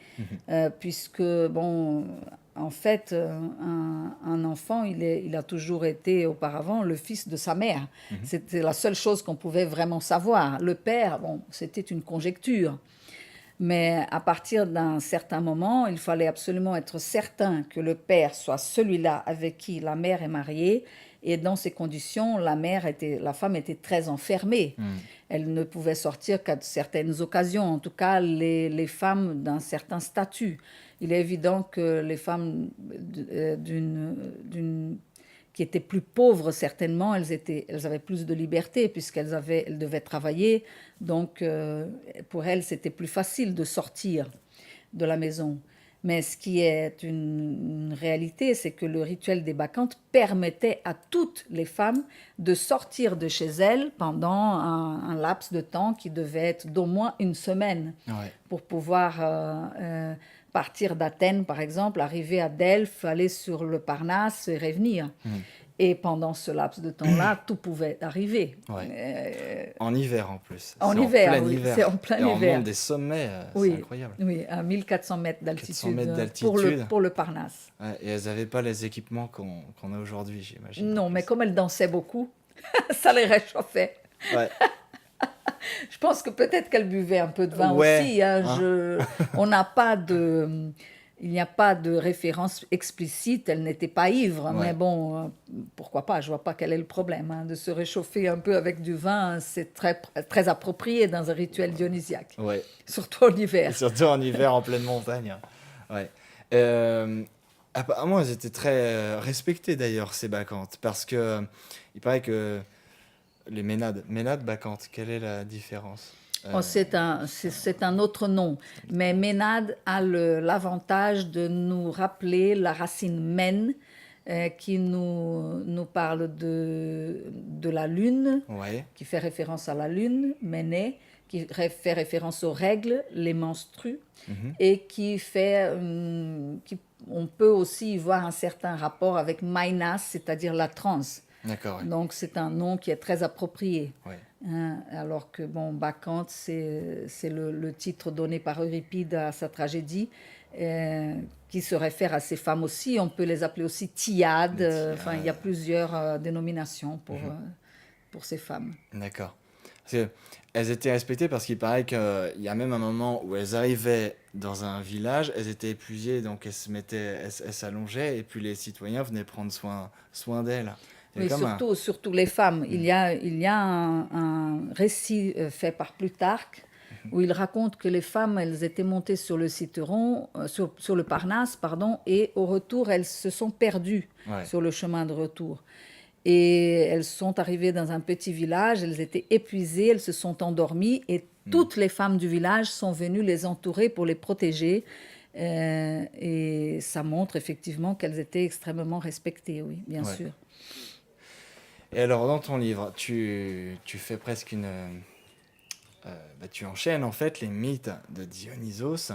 puisque, bon, en fait, un enfant, il a toujours été auparavant le fils de sa mère. C'était la seule chose qu'on pouvait vraiment savoir. Le père, bon, c'était une conjecture. Mais à partir d'un certain moment, il fallait absolument être certain que le père soit celui-là avec qui la mère est mariée. Et dans ces conditions, la femme était très enfermée. Elle ne pouvait sortir qu'à certaines occasions, en tout cas les femmes d'un certain statut. Il est évident que les femmes qui étaient plus pauvres, certainement, elles avaient plus de liberté elles devaient travailler. Donc, pour elles, c'était plus facile de sortir de la maison. Mais ce qui est une réalité, c'est que le rituel des bacchantes permettait à toutes les femmes de sortir de chez elles pendant un laps de temps qui devait être d'au moins une semaine pour pouvoir partir d'Athènes, par exemple, arriver à Delphes, aller sur le Parnasse et revenir. Et pendant ce laps de temps-là, tout pouvait arriver. En hiver en plus. En hiver, plein oui, hiver. c'est en plein et hiver. On monte des sommets, Oui, c'est incroyable. oui, à 1400 mètres 400 d'altitude, mètres d'altitude. pour le Parnasse. Ouais, et elles n'avaient pas les équipements qu'on a aujourd'hui, j'imagine. Non, mais comme elles dansaient beaucoup, ça les réchauffait. Ouais. Je pense que peut-être qu'elles buvaient un peu de vin Ouais, aussi. Hein. hein. On n'a pas de... Il n'y a pas de référence explicite, elle n'était pas ivre, Ouais. mais bon, pourquoi pas, je vois pas quel est le problème. Hein. De se réchauffer un peu avec du vin, c'est très, très approprié dans un rituel dionysiaque, Ouais. surtout en hiver. Et surtout en hiver, en pleine montagne. Ouais. Apparemment, elles étaient très respectées d'ailleurs, ces bacchantes, parce que il paraît que les ménades bacchantes, quelle est la différence? Oh, c'est un autre nom, mais Ménade a l'avantage de nous rappeler la racine mène, qui nous parle de la lune, Ouais. qui fait référence à la lune, méné, qui fait référence aux règles, les menstrues, et qui fait, on peut aussi y voir un certain rapport avec Mainas, c'est-à-dire la transe. D'accord. Ouais. Donc c'est un nom qui est très approprié. Ouais. Hein, alors que, bon, Bacchante, c'est le titre donné par Euripide à sa tragédie, qui se réfère à ces femmes aussi. On peut les appeler aussi Thyades. Enfin, il y a plusieurs dénominations pour ces femmes. D'accord. Elles étaient respectées parce qu'il paraît qu'il y a même un moment où elles arrivaient dans un village, elles étaient épuisées, donc elles s'allongeaient, et puis les citoyens venaient prendre soin d'elles. Oui, surtout les femmes. Il y a un récit fait par Plutarque où il raconte que les femmes, elles étaient montées sur le Cithéron, sur le Parnasse, pardon, et au retour, elles se sont perdues sur le chemin de retour. Et elles sont arrivées dans un petit village, elles étaient épuisées, elles se sont endormies, et toutes les femmes du village sont venues les entourer pour les protéger. Et ça montre effectivement qu'elles étaient extrêmement respectées, oui, bien sûr. Et alors, dans ton livre, tu fais presque tu enchaînes en fait les mythes de Dionysos,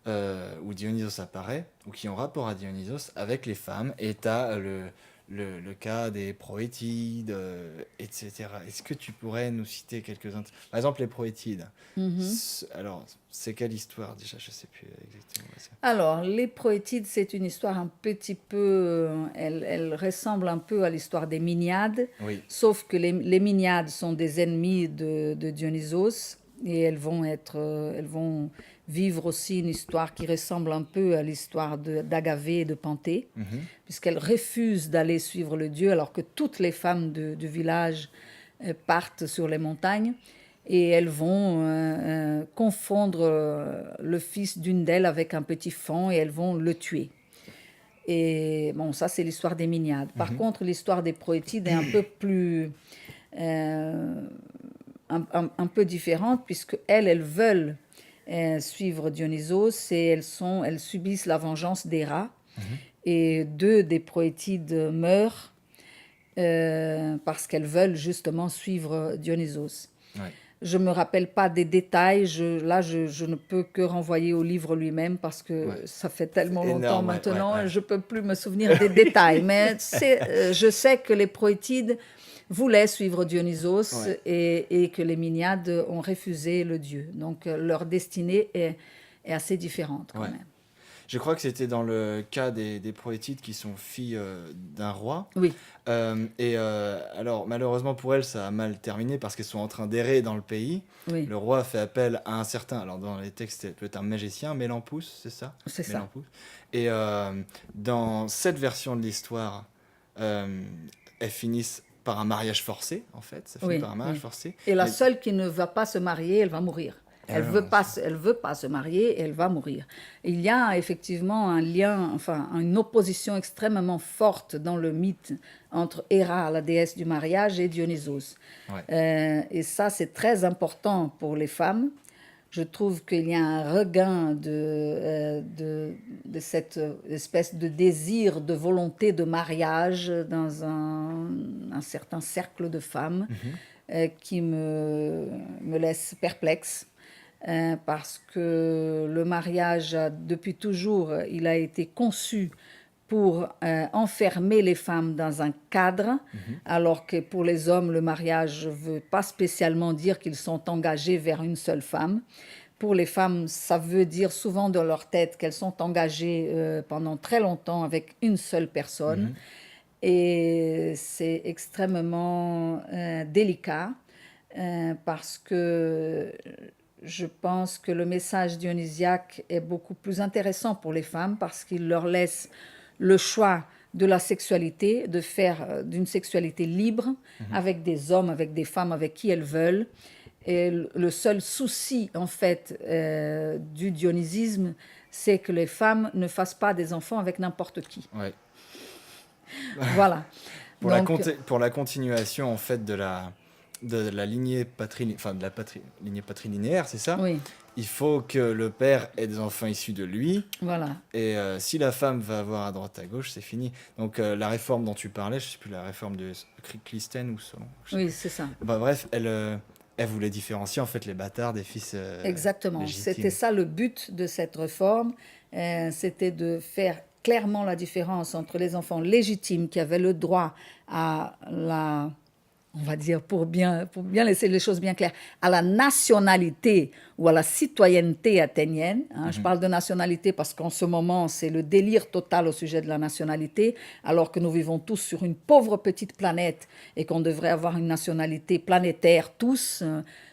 où Dionysos apparaît, ou qui ont rapport à Dionysos, avec les femmes, et tu as le cas des Proétides, etc. Est-ce que tu pourrais nous citer quelques-uns? Par exemple, les Proétides. Alors, c'est quelle histoire déjà? Je ne sais plus exactement. Alors, les Proétides, c'est une histoire un petit peu... elle ressemble un peu à l'histoire des Miniades, sauf que les Miniades sont des ennemis de Dionysos, et elles vont vivre aussi une histoire qui ressemble un peu à l'histoire d'Agavée et de Panthée, puisqu'elles refusent d'aller suivre le dieu, alors que toutes les femmes du village partent sur les montagnes, et elles vont confondre le fils d'une d'elles avec un petit faon, et elles vont le tuer. Et bon, ça, c'est l'histoire des Miniades. Par contre, l'histoire des Proétides est un peu plus... un peu différente, puisque elles veulent suivre Dionysos, et elles subissent la vengeance d'Héra. Et 2 des Proétides meurent parce qu'elles veulent justement suivre Dionysos. Je me rappelle pas des détails. Je ne peux que renvoyer au livre lui-même parce que Ouais. ça fait tellement C'est longtemps énorme, ouais, ouais, maintenant, ouais. je peux plus me souvenir des détails. Mais je sais que les Proétides voulaient suivre Dionysos Ouais. et que les Miniades ont refusé le dieu. Donc leur destinée est assez différente quand Ouais. même. Je crois que c'était dans le cas des Proétides qui sont filles d'un roi. Oui, Alors, malheureusement pour elles, ça a mal terminé parce qu'elles sont en train d'errer dans le pays. oui, Le roi fait appel à un certain, alors dans les textes, c'est peut-être un magicien, Mélampous, c'est ça? c'est ça. Mélampous. Et dans cette version de l'histoire, euh, elles finissent par un mariage forcé, en fait. Ça finit Oui, par un mariage oui. forcé. Et la Mais seule qui ne va pas se marier, elle va mourir. Elle veut pas se marier et elle va mourir. Il y a effectivement un lien, enfin une opposition extrêmement forte dans le mythe entre Héra, la déesse du mariage, et Dionysos. ouais. Et ça, c'est très important pour les femmes. Je trouve qu'il y a un regain de cette espèce de désir, de volonté de mariage dans un certain cercle de femmes Mhm. qui me laisse perplexe. Parce que le mariage, depuis toujours, il a été conçu pour enfermer les femmes dans un cadre, Mhm. alors que pour les hommes, le mariage ne veut pas spécialement dire qu'ils sont engagés vers une seule femme. Pour les femmes, ça veut dire souvent dans leur tête qu'elles sont engagées pendant très longtemps avec une seule personne. Mhm. Et c'est extrêmement délicat parce que je pense que le message dionysiaque est beaucoup plus intéressant pour les femmes parce qu'il leur laisse le choix de la sexualité, de faire d'une sexualité libre Mhm. avec des hommes, avec des femmes, avec qui elles veulent. Et le seul souci, en fait, du dionysisme, c'est que les femmes ne fassent pas des enfants avec n'importe qui. Ouais. Voilà. Donc, Pour la continuation, en fait, de la lignée enfin, de la lignée patrilinéaire, c'est ça? oui, Il faut que le père ait des enfants issus de lui. voilà. Et si la femme va avoir à droite à gauche, c'est fini. Donc la réforme dont tu parlais, je sais plus la réforme de Clisthène ou Solon, je sais Oui, plus. c'est ça. Bah, bref, elle voulait différencier en fait les bâtards des fils Exactement. C'était légitimes. ça le but de cette réforme. C'était de faire clairement la différence entre les enfants légitimes qui avaient le droit à la, on va dire pour bien laisser les choses bien claires, à la nationalité ou à la citoyenneté athénienne. Hein. Je parle de nationalité parce qu'en ce moment, c'est le délire total au sujet de la nationalité, alors que nous vivons tous sur une pauvre petite planète et qu'on devrait avoir une nationalité planétaire tous.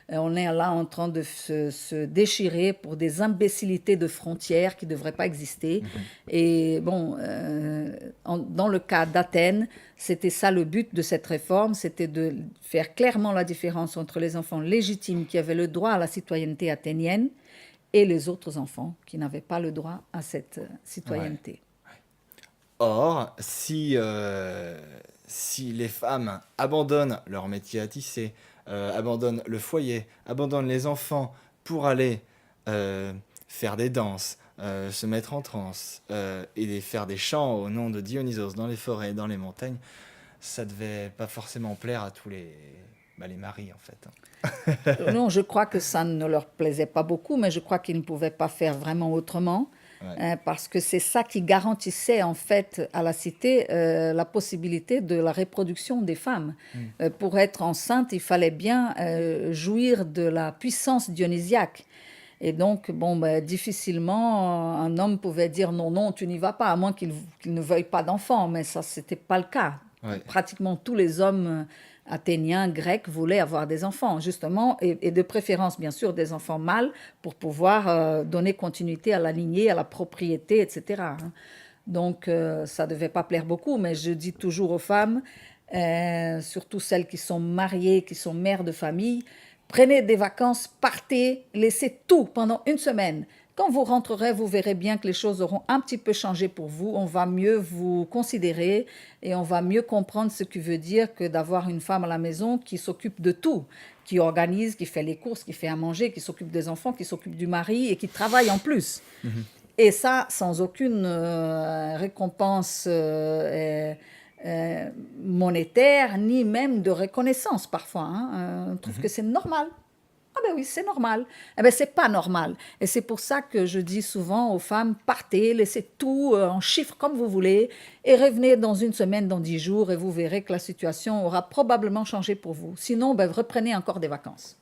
On est là en train de se déchirer pour des imbécilités de frontières qui ne devraient pas exister. Et bon, dans le cas d'Athènes, c'était ça le but de cette réforme, c'était de faire clairement la différence entre les enfants légitimes qui avaient le droit à la citoyenneté athénienne et les autres enfants qui n'avaient pas le droit à cette Ouais. citoyenneté. Or, si les femmes abandonnent leur métier à tisser, abandonnent le foyer, abandonnent les enfants pour aller faire des danses, se mettre en transe et faire des chants au nom de Dionysos dans les forêts et dans les montagnes, ça devait pas forcément plaire à tous les maris en fait. Non, je crois que ça ne leur plaisait pas beaucoup, mais je crois qu'ils ne pouvaient pas faire vraiment autrement. Ouais. Parce que c'est ça qui garantissait en fait à la cité la possibilité de la reproduction des femmes. Mm. Pour être enceinte, il fallait bien jouir de la puissance dionysiaque. Et donc, bon, ben, difficilement, un homme pouvait dire non, non, tu n'y vas pas, à moins qu'il ne veuille pas d'enfant. Mais ça, c'était pas le cas. Ouais. Pratiquement tous les hommes athéniens, grecs, voulaient avoir des enfants, justement, et de préférence, bien sûr, des enfants mâles pour pouvoir donner continuité à la lignée, à la propriété, etc. hein. Donc, ça ne devait pas plaire beaucoup, mais je dis toujours aux femmes, surtout celles qui sont mariées, qui sont mères de famille, prenez des vacances, partez, laissez tout pendant une semaine. Quand vous rentrerez, vous verrez bien que les choses auront un petit peu changé pour vous. On va mieux vous considérer et on va mieux comprendre ce que veut dire que d'avoir une femme à la maison qui s'occupe de tout, qui organise, qui fait les courses, qui fait à manger, qui s'occupe des enfants, qui s'occupe du mari et qui travaille en plus. Mhm. Et ça, sans aucune récompense monétaire, ni même de reconnaissance parfois. Hein. On trouve Mhm. que c'est normal. Ah ben oui, c'est normal. Eh ben c'est pas normal. Et c'est pour ça que je dis souvent aux femmes, partez, laissez tout en chiffres comme vous voulez et revenez dans une semaine, dans 10 jours et vous verrez que la situation aura probablement changé pour vous. Sinon, ben, reprenez encore des vacances.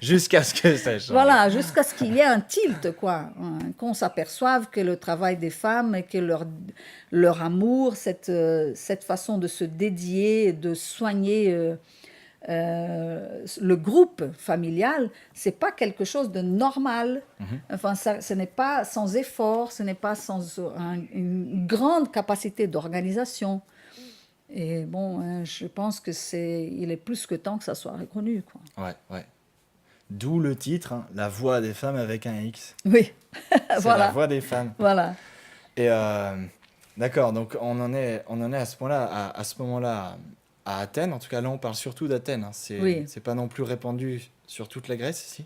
Jusqu'à ce que ça change. Voilà, jusqu'à ce qu'il y ait un tilt, quoi. Qu'on s'aperçoive que le travail des femmes et que leur amour, cette façon de se dédier, de soigner le groupe familial, c'est pas quelque chose de normal. Enfin, ça, ce n'est pas sans effort, ce n'est pas sans une grande capacité d'organisation. Et bon, je pense que il est plus que temps que ça soit reconnu, quoi. Ouais, ouais. D'où le titre, hein, La voix des femmes avec un X. Oui, C'est voilà, la voix des femmes. voilà. Et d'accord, donc on en est à ce point-là, à ce moment-là, à Athènes. En tout cas, là, on parle surtout d'Athènes. Hein. Oui. C'est pas non plus répandu sur toute la Grèce ici.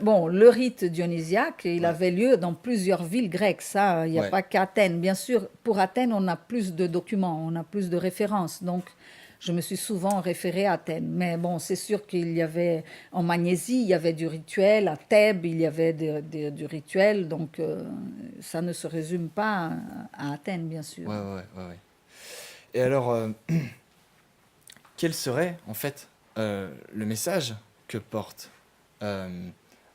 Bon, le rite dionysiaque, il Ouais. avait lieu dans plusieurs villes grecques. Ça, il n'y a Ouais. pas qu'Athènes. Bien sûr, pour Athènes, on a plus de documents, on a plus de références. Donc, je me suis souvent référée à Athènes. Mais bon, c'est sûr qu'il y avait en Magnésie, il y avait du rituel. À Thèbes, il y avait du rituel. Donc, ça ne se résume pas à Athènes, bien sûr. Ouais. Et alors, quel serait, en fait, le message que porte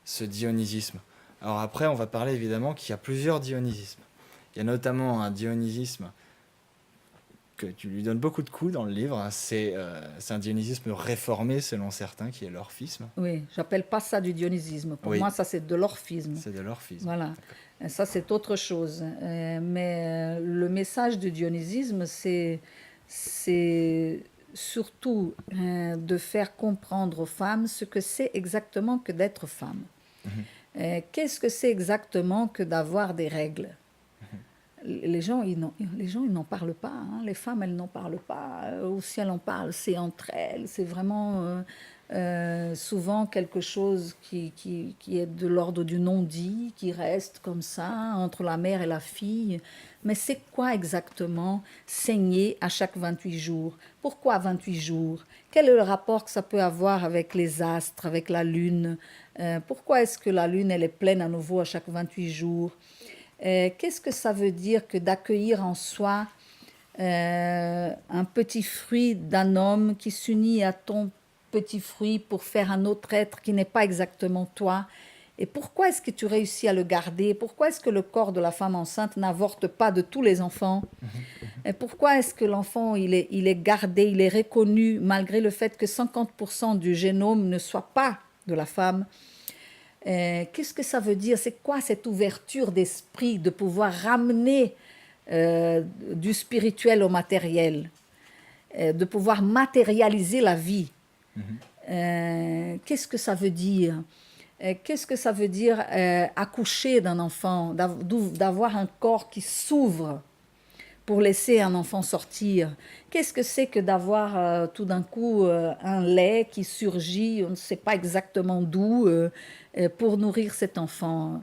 ce dionysisme? Alors après, on va parler évidemment qu'il y a plusieurs dionysismes. Il y a notamment un dionysisme que tu lui donnes beaucoup de coups dans le livre. Hein. C'est un dionysisme réformé, selon certains, qui est l'orphisme. Oui, j'appelle pas ça du dionysisme. Pour Oui. moi, ça, c'est de l'orphisme. C'est de l'orphisme. Voilà. Ça, c'est autre chose. Mais le message du dionysisme, c'est surtout de faire comprendre aux femmes ce que c'est exactement que d'être femme. Qu'est-ce que c'est exactement que d'avoir des règles? Les gens, ils n'en parlent pas. Hein. Les femmes, elles n'en parlent pas. Ou si elles en parlent, c'est entre elles. C'est vraiment souvent quelque chose qui est de l'ordre du non-dit, qui reste comme ça, entre la mère et la fille. Mais c'est quoi exactement saigner à chaque 28 jours? Pourquoi 28 jours? Quel est le rapport que ça peut avoir avec les astres, avec la lune? Pourquoi est-ce que la lune, elle est pleine à nouveau à chaque 28 jours? Qu'est-ce que ça veut dire que d'accueillir en soi un petit fruit d'un homme qui s'unit à ton petit fruit pour faire un autre être qui n'est pas exactement toi? Et pourquoi est-ce que tu réussis à le garder? Pourquoi est-ce que le corps de la femme enceinte n'avorte pas de tous les enfants? Et pourquoi est-ce que l'enfant, il est gardé, il est reconnu, malgré le fait que 50% du génome ne soit pas de la femme? Qu'est-ce que ça veut dire? C'est quoi cette ouverture d'esprit de pouvoir ramener du spirituel au matériel, de pouvoir matérialiser la vie? Qu'est-ce que ça veut dire? Qu'est-ce que ça veut dire accoucher d'un enfant, d'avoir un corps qui s'ouvre pour laisser un enfant sortir? Qu'est-ce que c'est que d'avoir tout d'un coup un lait qui surgit, on ne sait pas exactement d'où, pour nourrir cet enfant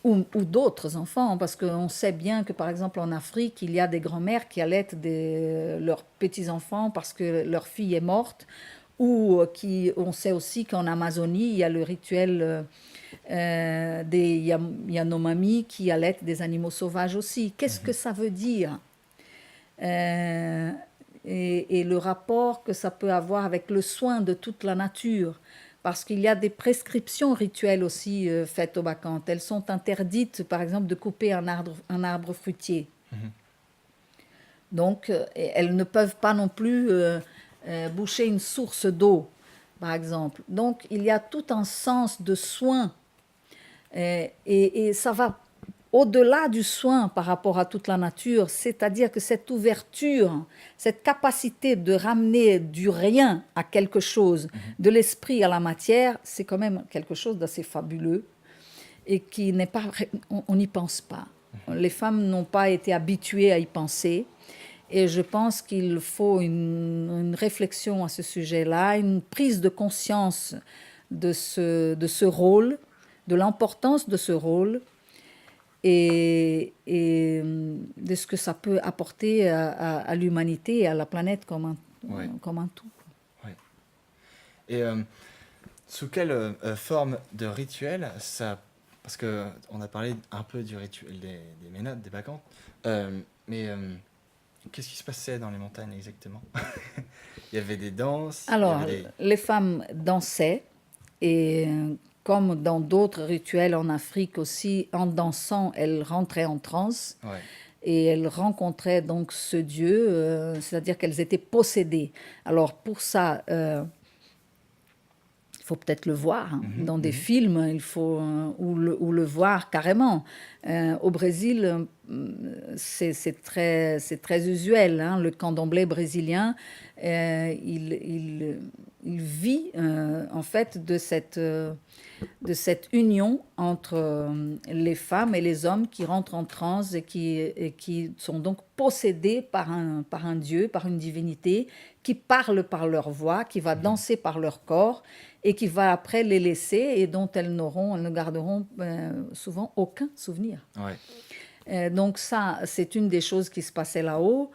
ou d'autres enfants, parce qu'on sait bien que par exemple en Afrique, il y a des grands-mères qui allaitent leurs petits-enfants parce que leur fille est morte, ou on sait aussi qu'en Amazonie, il y a le rituel des Yanomami qui allaitent des animaux sauvages aussi. Qu'est-ce que ça veut dire? Et le rapport que ça peut avoir avec le soin de toute la nature. Parce qu'il y a des prescriptions rituelles aussi faites aux Bacchantes. Elles sont interdites, par exemple, de couper un arbre fruitier. Donc, elles ne peuvent pas non plus boucher une source d'eau, par exemple. Donc, il y a tout un sens de soin. Et ça va au-delà du soin par rapport à toute la nature, c'est-à-dire que cette ouverture, cette capacité de ramener du rien à quelque chose, de l'esprit à la matière, c'est quand même quelque chose d'assez fabuleux et qui n'est pas, on n'y pense pas. Les femmes n'ont pas été habituées à y penser. Et je pense qu'il faut une réflexion à ce sujet-là, une prise de conscience de ce rôle, de l'importance de ce rôle et de ce que ça peut apporter à l'humanité et à la planète comme un tout. Ouais. Et sous quelle forme de rituel ça... Parce qu'on a parlé un peu du rituel des Ménades, des Bacchantes, mais qu'est-ce qui se passait dans les montagnes exactement? Il y avait des danses, il y Alors, avait des... les femmes dansaient et comme dans d'autres rituels en Afrique aussi, en dansant, elles rentraient en transe Ouais. et elles rencontraient donc ce Dieu, c'est-à-dire qu'elles étaient possédées. Alors pour ça, il faut peut-être le voir hein. Mhm, Dans des mhm. films, il faut ou le voir carrément. Au Brésil, c'est très usuel. Hein. Le candomblé brésilien, il vit en fait de cette union entre les femmes et les hommes qui rentrent en transe et qui sont donc possédés par un dieu, par une divinité, qui parle par leur voix, qui va danser par leur corps et qui va après les laisser et dont elles ne garderont souvent aucun souvenir. Ouais. Donc ça, c'est une des choses qui se passait là-haut.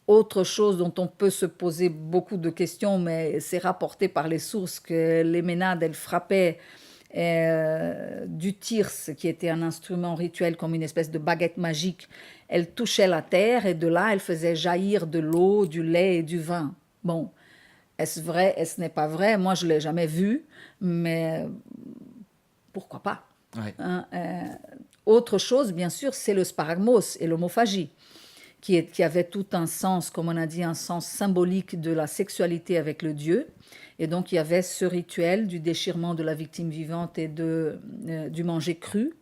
Autre chose dont on peut se poser beaucoup de questions, mais c'est rapporté par les sources que les Ménades, elles frappaient du tirse, qui était un instrument rituel comme une espèce de baguette magique. Elles touchaient la terre et de là, elles faisaient jaillir de l'eau, du lait et du vin. Bon, est-ce vrai, est-ce n'est pas vrai? Moi, je ne l'ai jamais vu, mais pourquoi pas? Ouais. Hein, autre chose, bien sûr, c'est le sparagmos et l'homophagie, qui avait tout un sens, comme on a dit, un sens symbolique de la sexualité avec le Dieu. Et donc, il y avait ce rituel du déchirement de la victime vivante et du manger cru.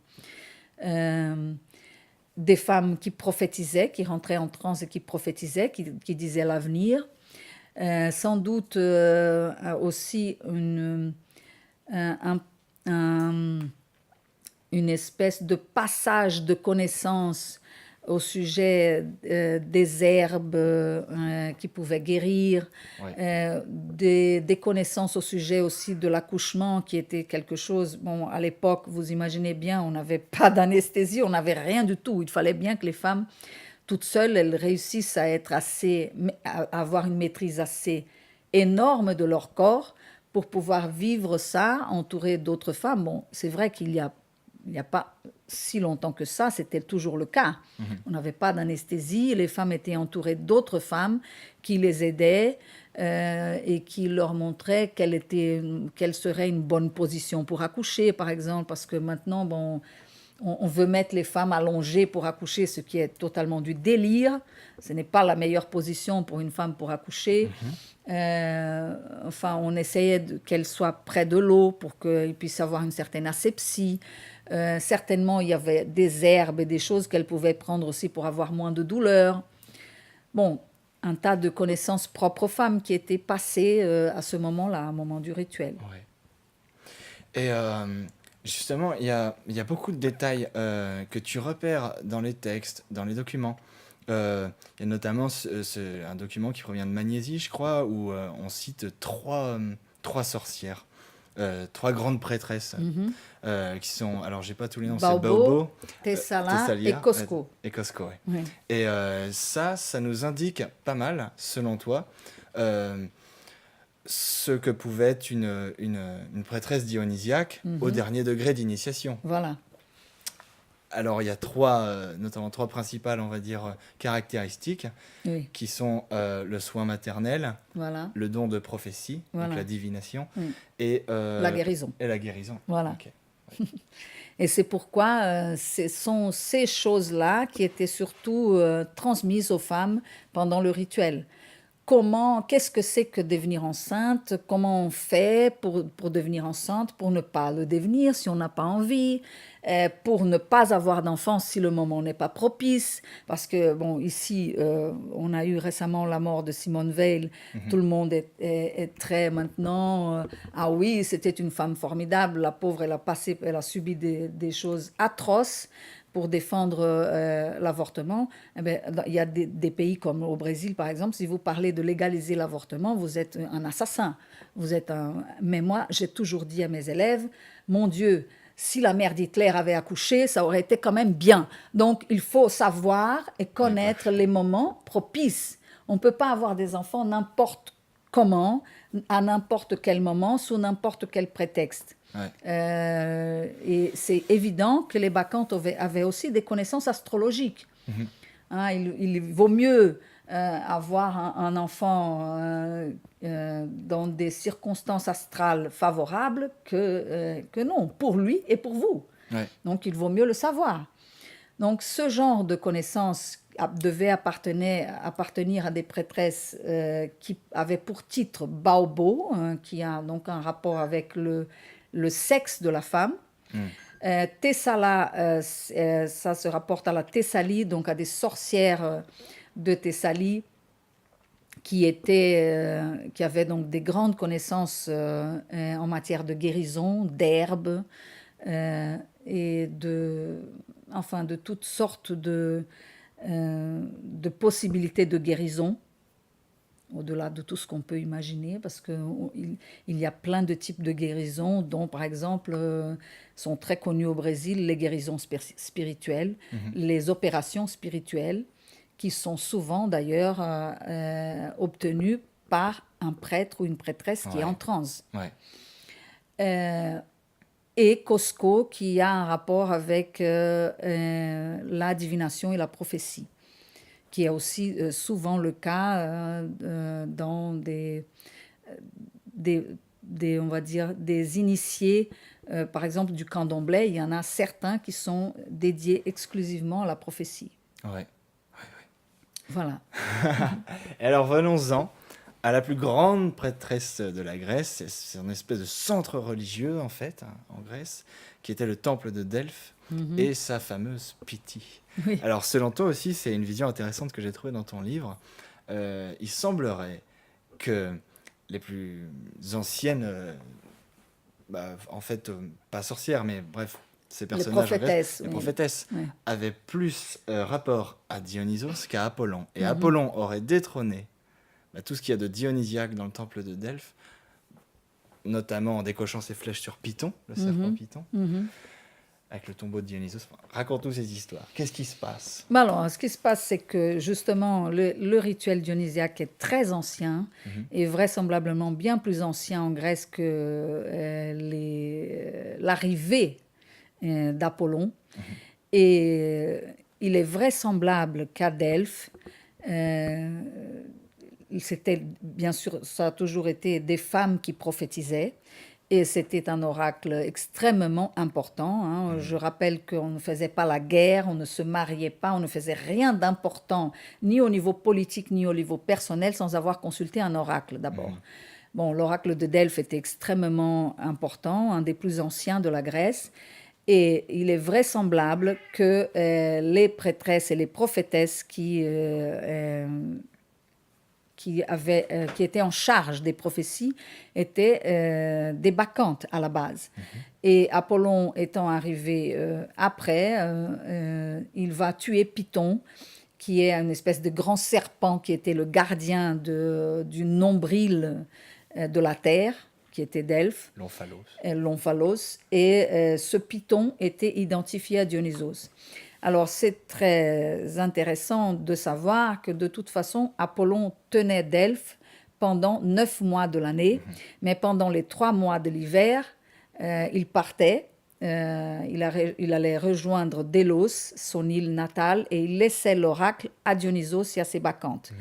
Des femmes qui prophétisaient, qui rentraient en transe et qui prophétisaient, qui disaient l'avenir. Sans doute aussi une espèce de passage de connaissances au sujet des herbes qui pouvaient guérir, Ouais. des connaissances au sujet aussi de l'accouchement qui était quelque chose, bon, à l'époque, vous imaginez bien, on n'avait pas d'anesthésie, on n'avait rien du tout. Il fallait bien que les femmes, toutes seules, elles réussissent à avoir une maîtrise assez énorme de leur corps pour pouvoir vivre ça entourées d'autres femmes. Bon, c'est vrai qu'il y a pas si longtemps que ça, c'était toujours le cas. On n'avait pas d'anesthésie, les femmes étaient entourées d'autres femmes qui les aidaient et qui leur montraient quelle serait une bonne position pour accoucher, par exemple, parce que maintenant, bon, on veut mettre les femmes allongées pour accoucher, ce qui est totalement du délire. Ce n'est pas la meilleure position pour une femme pour accoucher. Enfin, on essayait qu'elle soit près de l'eau pour qu'elle puisse avoir une certaine asepsie. Certainement, il y avait des herbes et des choses qu'elle pouvait prendre aussi pour avoir moins de douleur. Bon, un tas de connaissances propres aux femmes qui étaient passées à ce moment-là, au moment du rituel. Ouais. Et justement, il y a beaucoup de détails que tu repères dans les textes, dans les documents. Il y a notamment un document qui provient de Magnésie, je crois, où on cite trois sorcières, trois grandes prêtresses, qui sont, alors j'ai pas tous les noms, c'est Baobo, Tessalia et Cosco. Et Cosco, ouais. Oui. Et ça nous indique pas mal, selon toi, ce que pouvait être une prêtresse dionysiaque au dernier degré d'initiation. Voilà. Alors, il y a notamment trois principales, on va dire, caractéristiques, Oui. qui sont le soin maternel, Voilà. le don de prophétie, Voilà. donc la divination, Oui. et La guérison. Et la guérison. Voilà. Okay. Et c'est pourquoi ce sont ces choses-là qui étaient surtout transmises aux femmes pendant le rituel. Qu'est-ce que c'est que devenir enceinte? Comment on fait pour devenir enceinte, pour ne pas le devenir si on n'a pas envie, pour ne pas avoir d'enfant si le moment n'est pas propice? Parce que, bon, ici, on a eu récemment la mort de Simone Veil. Tout le monde est très maintenant... ah oui, c'était une femme formidable. La pauvre, elle a subi des choses atroces pour défendre l'avortement. Eh bien, il y a des pays comme au Brésil, par exemple, si vous parlez de légaliser l'avortement, vous êtes un assassin. Mais moi, j'ai toujours dit à mes élèves, mon Dieu, si la mère d'Hitler avait accouché, ça aurait été quand même bien. Donc, il faut savoir et connaître les moments propices. On ne peut pas avoir des enfants n'importe comment, à n'importe quel moment, sous n'importe quel prétexte. Ouais. Et c'est évident que les bacchantes avaient aussi des connaissances astrologiques. Mhm. Hein, il vaut mieux avoir un enfant dans des circonstances astrales favorables que non, pour lui et pour vous. Ouais. Donc, il vaut mieux le savoir. Donc, ce genre de connaissances devait appartenir à des prêtresses qui avaient pour titre Baobo, qui a donc un rapport avec le sexe de la femme. Thessala, ça se rapporte à la Thessalie, donc à des sorcières de Thessalie qui avaient donc des grandes connaissances en matière de guérison, d'herbes et de toutes sortes de possibilités de guérison, au-delà de tout ce qu'on peut imaginer, parce qu'il y a plein de types de guérisons, dont par exemple sont très connues au Brésil les guérisons spirituelles, les opérations spirituelles, qui sont souvent d'ailleurs obtenues par un prêtre ou une prêtresse qui est en transe. Ouais. Et Cosco, qui a un rapport avec la divination et la prophétie, qui est aussi souvent le cas dans on va dire, des initiés, par exemple du candomblé. Il y en a certains qui sont dédiés exclusivement à la prophétie. Ouais. Voilà. Et alors venons-en à la plus grande prêtresse de la Grèce. C'est une espèce de centre religieux en fait, en Grèce, qui était le temple de Delphes et sa fameuse Pythie. Oui. Alors selon toi aussi, c'est une vision intéressante que j'ai trouvée dans ton livre. Il semblerait que les plus anciennes, en fait, pas sorcières, mais bref, ces personnages en Grèce, les prophétesses, oui, avaient plus rapport à Dionysos qu'à Apollon. Et Apollon aurait détrôné tout ce qu'il y a de dionysiaque dans le temple de Delphes, notamment en décochant ses flèches sur Python, le serpent Python, avec le tombeau de Dionysos. Raconte-nous ces histoires. Qu'est-ce qui se passe? Alors, ce qui se passe, c'est que justement, le rituel dionysiaque est très ancien et vraisemblablement bien plus ancien en Grèce que l'arrivée d'Apollon. Et il est vraisemblable qu'à Delphes, c'était, bien sûr, ça a toujours été des femmes qui prophétisaient. Et c'était un oracle extrêmement important. Hein. Je rappelle qu'on ne faisait pas la guerre, on ne se mariait pas, on ne faisait rien d'important, ni au niveau politique, ni au niveau personnel, sans avoir consulté un oracle d'abord. Bon, l'oracle de Delphes était extrêmement important, un des plus anciens de la Grèce. Et il est vraisemblable que les prêtresses et les prophétesses qui étaient en charge des prophéties étaient des bacchantes à la base. Et Apollon étant arrivé après, il va tuer Python, qui est une espèce de grand serpent qui était le gardien du nombril de la terre, qui était Delphes. L'omphalos. Et ce Python était identifié à Dionysos. Alors, c'est très intéressant de savoir que de toute façon, Apollon tenait Delphes pendant 9 mois de l'année, mais pendant les 3 mois de l'hiver, il partait, il allait rejoindre Délos, son île natale, et il laissait l'oracle à Dionysos et à ses bacchantes.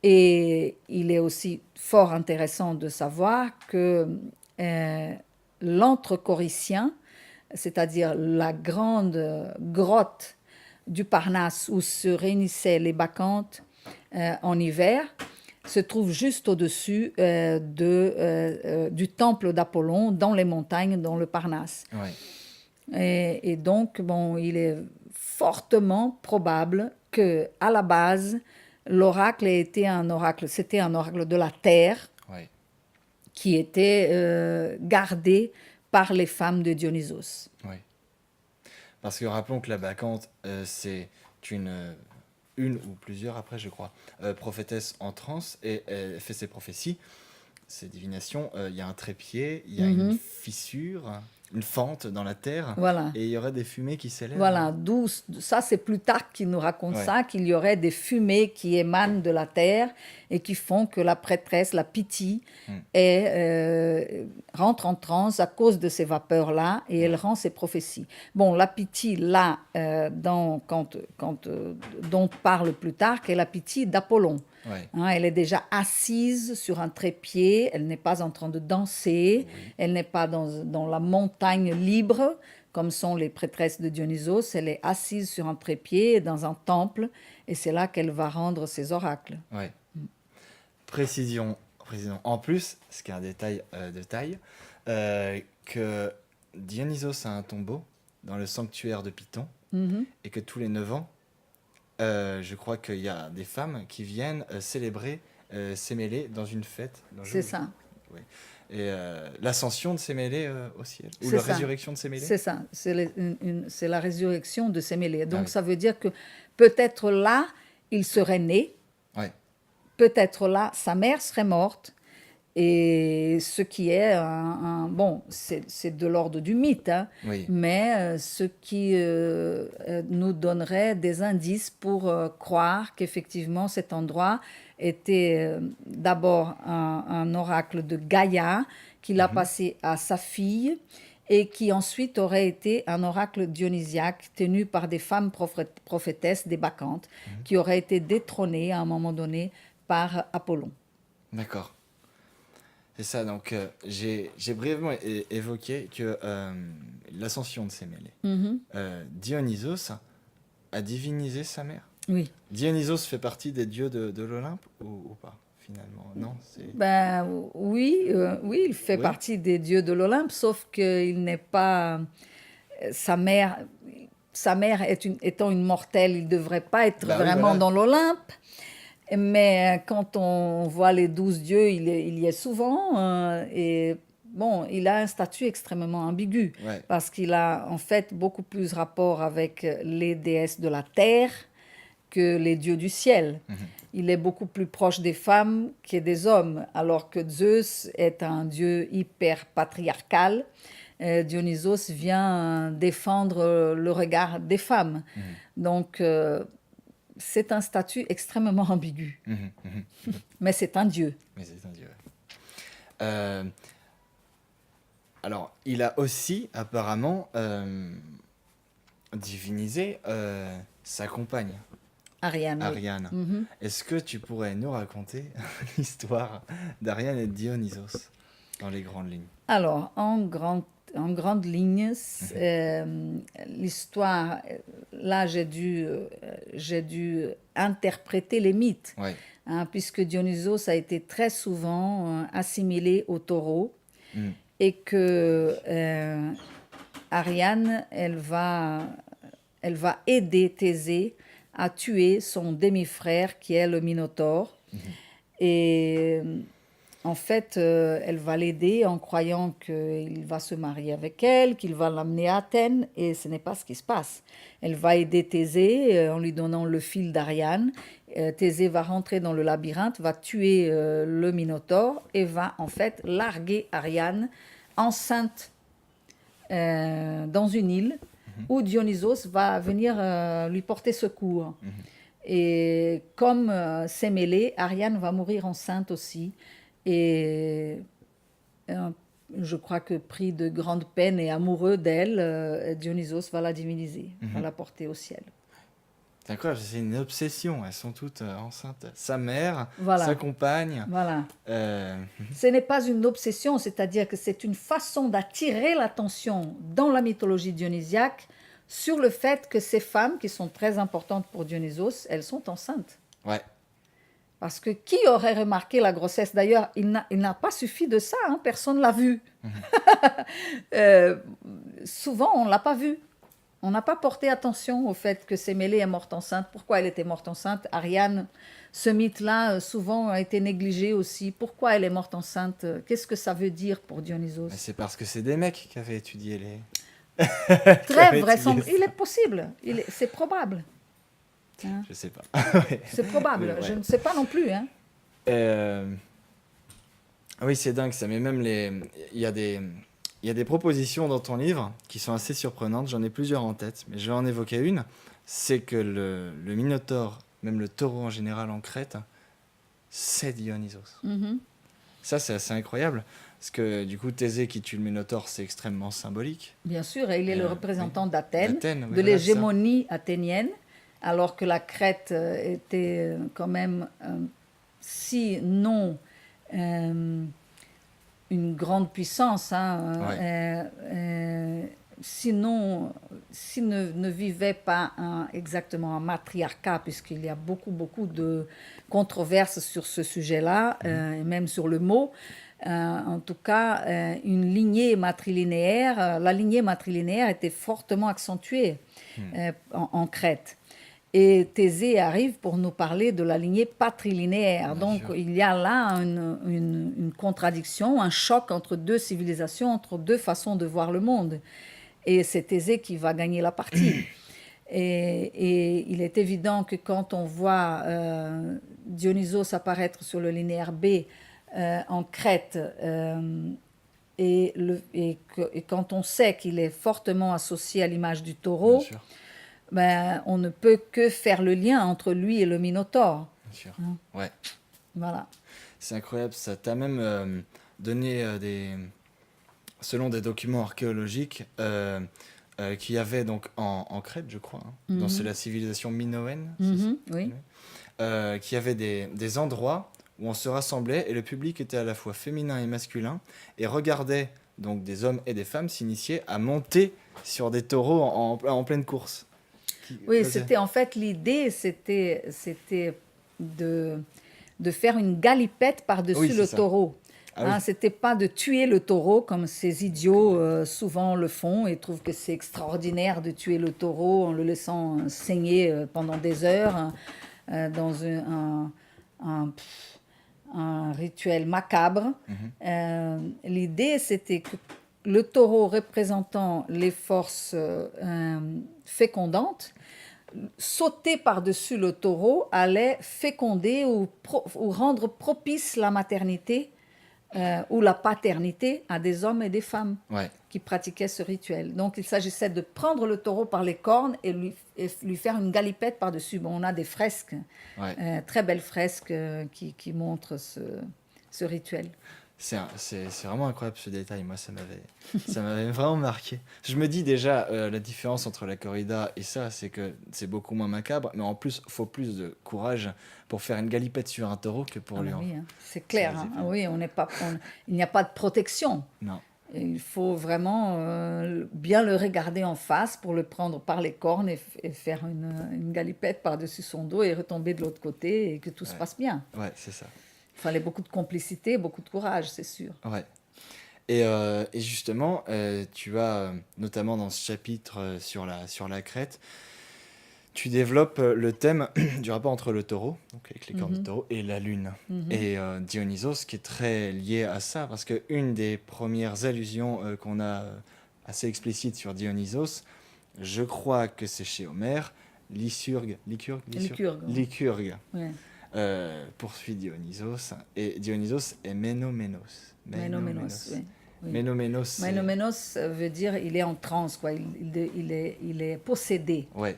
Et il est aussi fort intéressant de savoir que l'antre corycien, c'est-à-dire la grande grotte du Parnasse où se réunissaient les bacchantes en hiver, se trouve juste au-dessus du temple d'Apollon, dans les montagnes, dans le Parnasse. Ouais. Et donc, bon, il est fortement probable qu'à la base, l'oracle c'était un oracle de la terre, qui était gardé par les femmes de Dionysos. Oui. Parce que rappelons que la bacchante, c'est une ou plusieurs, après je crois, prophétesse en transe, et elle fait ses prophéties, ses divinations. Il y a un trépied, il y a une fissure. une fente dans la terre Voilà. et il y aurait des fumées qui s'élèvent. Voilà, d'où ça c'est Plutarque qui nous raconte Ouais. ça, qu'il y aurait des fumées qui émanent de la terre et qui font que la prêtresse, la Pythie, rentre en transe à cause de ces vapeurs-là et elle rend ses prophéties. Bon, la Pythie, là, dont parle Plutarque, est la Pythie d'Apollon. Ouais. Hein, elle est déjà assise sur un trépied, elle n'est pas en train de danser, elle n'est pas dans la montagne libre, comme sont les prêtresses de Dionysos, elle est assise sur un trépied dans un temple, et c'est là qu'elle va rendre ses oracles. Ouais. Précision. En plus, ce qui est un détail de taille, que Dionysos a un tombeau dans le sanctuaire de Python, et que tous les 9 ans, je crois qu'il y a des femmes qui viennent célébrer Sémélé dans une fête. C'est ça. Oui. Et l'ascension de Sémélé au ciel, ou C'est la ça. résurrection de Sémélé. C'est ça, c'est la résurrection de Sémélé. Donc Ah oui. ça veut dire que peut-être là, il serait né, Ouais. peut-être là, sa mère serait morte, et ce qui est bon, c'est de l'ordre du mythe, hein, Oui. mais ce qui nous donnerait des indices pour croire qu'effectivement cet endroit était d'abord un oracle de Gaïa qu'il a passé à sa fille et qui ensuite aurait été un oracle dionysiaque tenu par des femmes prophétesses, des bacchantes, qui aurait été détrôné à un moment donné par Apollon. D'accord. C'est ça, donc j'ai brièvement évoqué que l'ascension de Sémélé, Dionysos a divinisé sa mère. Oui. Dionysos fait partie des dieux de l'Olympe ou pas, finalement? Non, c'est... Ben oui, oui, il fait Oui. partie des dieux de l'Olympe, sauf qu'il n'est pas sa mère. Sa mère étant une mortelle, il ne devrait pas être Bah oui, vraiment voilà. dans l'Olympe. Mais quand on voit les 12 dieux, il y est souvent. Et bon, il a un statut extrêmement ambigu. Ouais. Parce qu'il a en fait beaucoup plus rapport avec les déesses de la terre que les dieux du ciel. Il est beaucoup plus proche des femmes que des hommes, alors que Zeus est un dieu hyper patriarcal. Dionysos vient défendre le regard des femmes. Donc, c'est un statut extrêmement ambigu. Mais c'est un dieu. Mais c'est un dieu. Ouais. Alors, il a aussi apparemment divinisé sa compagne, Ariane. Oui. Ariane. Est-ce que tu pourrais nous raconter l'histoire d'Ariane et de Dionysos dans les grandes lignes? Alors, en grande ligne, l'histoire, là j'ai dû interpréter les mythes, Ouais. hein, puisque Dionysos a été très souvent assimilé au taureau, et que Ariane, elle va aider Thésée à tuer son demi-frère qui est le Minotaure. Et en fait, elle va l'aider en croyant qu'il va se marier avec elle, qu'il va l'amener à Athènes, et ce n'est pas ce qui se passe. Elle va aider Thésée en lui donnant le fil d'Ariane. Thésée va rentrer dans le labyrinthe, va tuer le Minotaure et va en fait larguer Ariane enceinte dans une île où Dionysos va venir lui porter secours. Et comme Sémélé, Ariane va mourir enceinte aussi. Et je crois que pris de grande peine et amoureux d'elle, Dionysos va la diviniser, va la porter au ciel. C'est incroyable, c'est une obsession. Elles sont toutes enceintes. Sa mère, Voilà. sa compagne. Voilà. Ce n'est pas une obsession, c'est-à-dire que c'est une façon d'attirer l'attention dans la mythologie dionysiaque sur le fait que ces femmes, qui sont très importantes pour Dionysos, elles sont enceintes. Ouais. Parce que qui aurait remarqué la grossesse? D'ailleurs, il n'a pas suffi de ça, hein, personne ne l'a vu. Souvent, on ne l'a pas vu. On n'a pas porté attention au fait que Sémélé est morte enceinte. Pourquoi elle était morte enceinte? Ariane, ce mythe-là, souvent a été négligé aussi. Pourquoi elle est morte enceinte? Qu'est-ce que ça veut dire pour Dionysos? Mais c'est parce que c'est des mecs qui avaient étudié les... Très vraisemblable. Il est possible. C'est probable. Hein? Je sais pas. C'est probable. Ouais. Je ne sais pas non plus. Hein. Oui, c'est dingue ça. Mais même il y a il y a des propositions dans ton livre qui sont assez surprenantes. J'en ai plusieurs en tête, mais je vais en évoquer une. C'est que le Minotaure, même le taureau en général en Crète, c'est Dionysos. Mhm. Ça, c'est assez incroyable. Parce que du coup, Thésée qui tue le Minotaure, c'est extrêmement symbolique. Bien sûr, et il est le représentant Oui. d'Athènes, D'Athènes, oui, de voilà, c'est ça. l'hégémonie athénienne, alors que la Crète était quand même, sinon euh, une grande puissance, hein, Ouais. sinon, s'il ne vivait pas exactement un matriarcat, puisqu'il y a beaucoup, beaucoup de controverses sur ce sujet-là, et même sur le mot, en tout cas, une lignée matrilinéaire, la lignée matrilinéaire était fortement accentuée en Crète. Et Thésée arrive pour nous parler de la lignée patrilinéaire. Bien Donc sûr. il y a là une contradiction, un choc entre deux civilisations, entre deux façons de voir le monde. Et c'est Thésée qui va gagner la partie. Et il est évident que quand on voit Dionysos apparaître sur le linéaire B en Crète, et quand on sait qu'il est fortement associé à l'image du Bien taureau, sûr. ben, on ne peut que faire le lien entre lui et le Minotaure. Bien sûr. Hein. Ouais. Voilà. C'est incroyable ça. T'as même donné selon des documents archéologiques qu'il y avait donc en Crète, je crois, hein, dans la civilisation minoenne, c'est ça? Oui. Qu'il y avait des endroits où on se rassemblait et le public était à la fois féminin et masculin et regardait donc des hommes et des femmes s'initier à monter sur des taureaux en pleine course. Oui, Vas-y. c'était en fait l'idée, c'était de faire une galipette par-dessus Oui, c'est le ça. taureau. Ah oui. Hein, c'était pas de tuer le taureau comme ces idiots souvent le font et trouvent que c'est extraordinaire de tuer le taureau en le laissant saigner pendant des heures dans un rituel macabre. L'idée, c'était que le taureau représentant les forces fécondantes, sauter par-dessus le taureau allait féconder ou rendre propice la maternité ou la paternité à des hommes et des femmes Ouais. qui pratiquaient ce rituel. Donc il s'agissait de prendre le taureau par les cornes et lui faire une galipette par-dessus. Bon, on a des fresques, Ouais. très belles fresques qui montrent ce rituel. C'est vraiment incroyable ce détail. Moi, ça m'avait vraiment marqué. Je me dis déjà, la différence entre la corrida et ça, c'est que c'est beaucoup moins macabre, mais en plus, il faut plus de courage pour faire une galipette sur un taureau que pour Ah lui. ben oui, hein, c'est clair. Ça, Hein. c'est Ah oui, il n'y a pas de protection. Non. Et il faut vraiment bien le regarder en face pour le prendre par les cornes et faire une galipette par-dessus son dos et retomber de l'autre côté et que tout se passe bien. Ouais, c'est ça. Il fallait beaucoup de complicité, beaucoup de courage, c'est sûr. Ouais. Et justement, tu as, notamment dans ce chapitre sur la Crète, tu développes le thème du rapport entre le taureau, donc avec les cornes du taureau, et la lune. Et Dionysos, qui est très lié à ça, parce qu'une des premières allusions qu'on a assez explicites sur Dionysos, je crois que c'est chez Homère, Lycurgue, Lycurgue. Ouais. poursuit Dionysos, et Dionysos est Ménoménos. Ménoménos, oui. Oui. Ménoménos, c'est... Ménoménos veut dire il est en transe, quoi. Il est possédé. Ouais.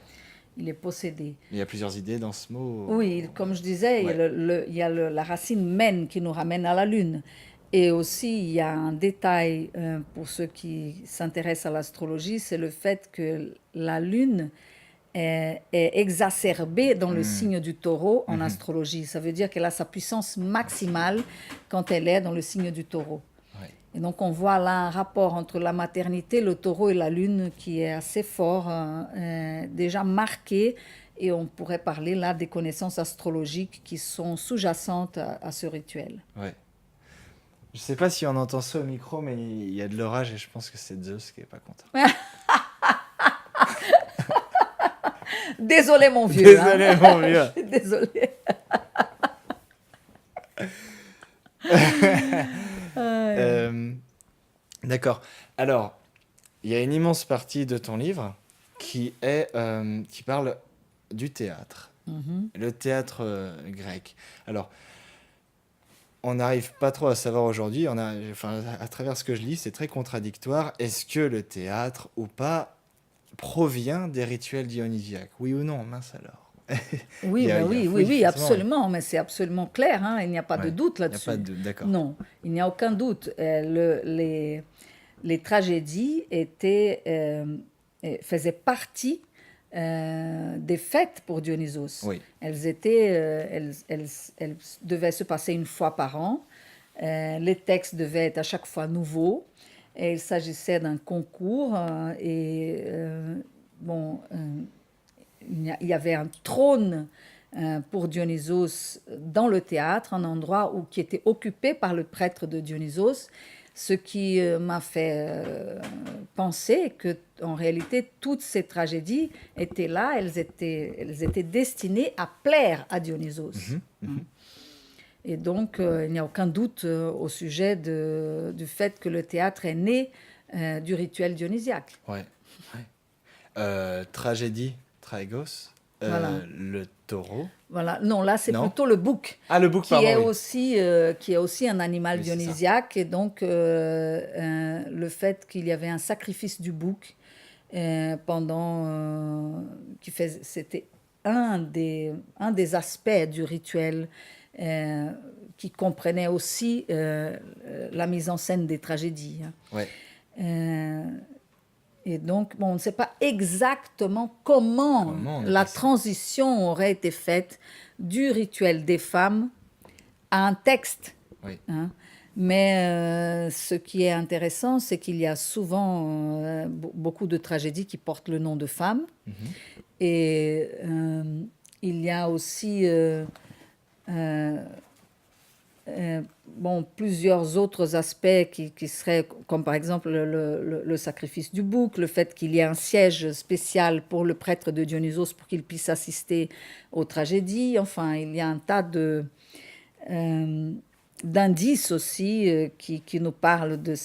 Il est possédé. Il y a plusieurs idées dans ce mot. Oui, comme je disais, Ouais. il y a la racine mène qui nous ramène à la lune. Et aussi, il y a un détail pour ceux qui s'intéressent à l'astrologie, c'est le fait que la lune est exacerbée dans le signe du taureau en astrologie. Ça veut dire qu'elle a sa puissance maximale quand elle est dans le signe du taureau. Ouais. Et donc, on voit là un rapport entre la maternité, le taureau et la lune qui est assez fort, déjà marqué. Et on pourrait parler là des connaissances astrologiques qui sont sous-jacentes à ce rituel. Ouais. Je sais pas si on entend ça au micro, mais il y a de l'orage et je pense que c'est Zeus qui est pas content. Désolé, mon vieux. Désolé, hein. mon vieux. Je suis désolée. D'accord. Alors, il y a une immense partie de ton livre qui parle du théâtre, le théâtre grec. Alors, on n'arrive pas trop à savoir aujourd'hui. Enfin, à travers ce que je lis, c'est très contradictoire. Est-ce que le théâtre ou pas provient des rituels dionysiaques? Oui ou non? Mince alors. Oui, ben oui, oui, Oui, oui, forcément. absolument, mais c'est absolument clair, hein, il n'y a pas de Ouais. doute Il n'y a pas là-dessus. de... D'accord. Non, il n'y a aucun doute. Les tragédies faisaient partie des fêtes pour Dionysos. Oui. Elles devaient se passer une fois par an. Les textes devaient être à chaque fois nouveaux. Et il s'agissait d'un concours. Bon, il y avait un trône pour Dionysos dans le théâtre, un endroit qui était occupé par le prêtre de Dionysos, ce qui m'a fait penser que en réalité toutes ces tragédies étaient là, elles étaient destinées à plaire à Dionysos. Et donc il n'y a aucun doute au sujet du fait que le théâtre est né du rituel dionysiaque. Ouais. Ouais. Tragédie, Traegos, Voilà. le taureau. Voilà. Non, là, c'est Non? plutôt le bouc, Ah, le bouc, pardon, oui. qui est aussi un animal Oui, c'est ça. dionysiaque. Et donc, le fait qu'il y avait un sacrifice du bouc c'était un des aspects du rituel qui comprenait aussi la mise en scène des tragédies. Ouais. Et donc, bon, on ne sait pas exactement comment Comment on est la passé? transition aurait été faite du rituel des femmes à un texte. Oui. Hein. Mais ce qui est intéressant, c'est qu'il y a souvent beaucoup de tragédies qui portent le nom de femmes. Et il y a aussi bon, plusieurs autres aspects qui seraient, comme par exemple le sacrifice du bouc, le fait qu'il y ait un siège spécial pour le prêtre de Dionysos pour qu'il puisse assister aux tragédies. Enfin, il y a un tas d'indices aussi qui nous parlent de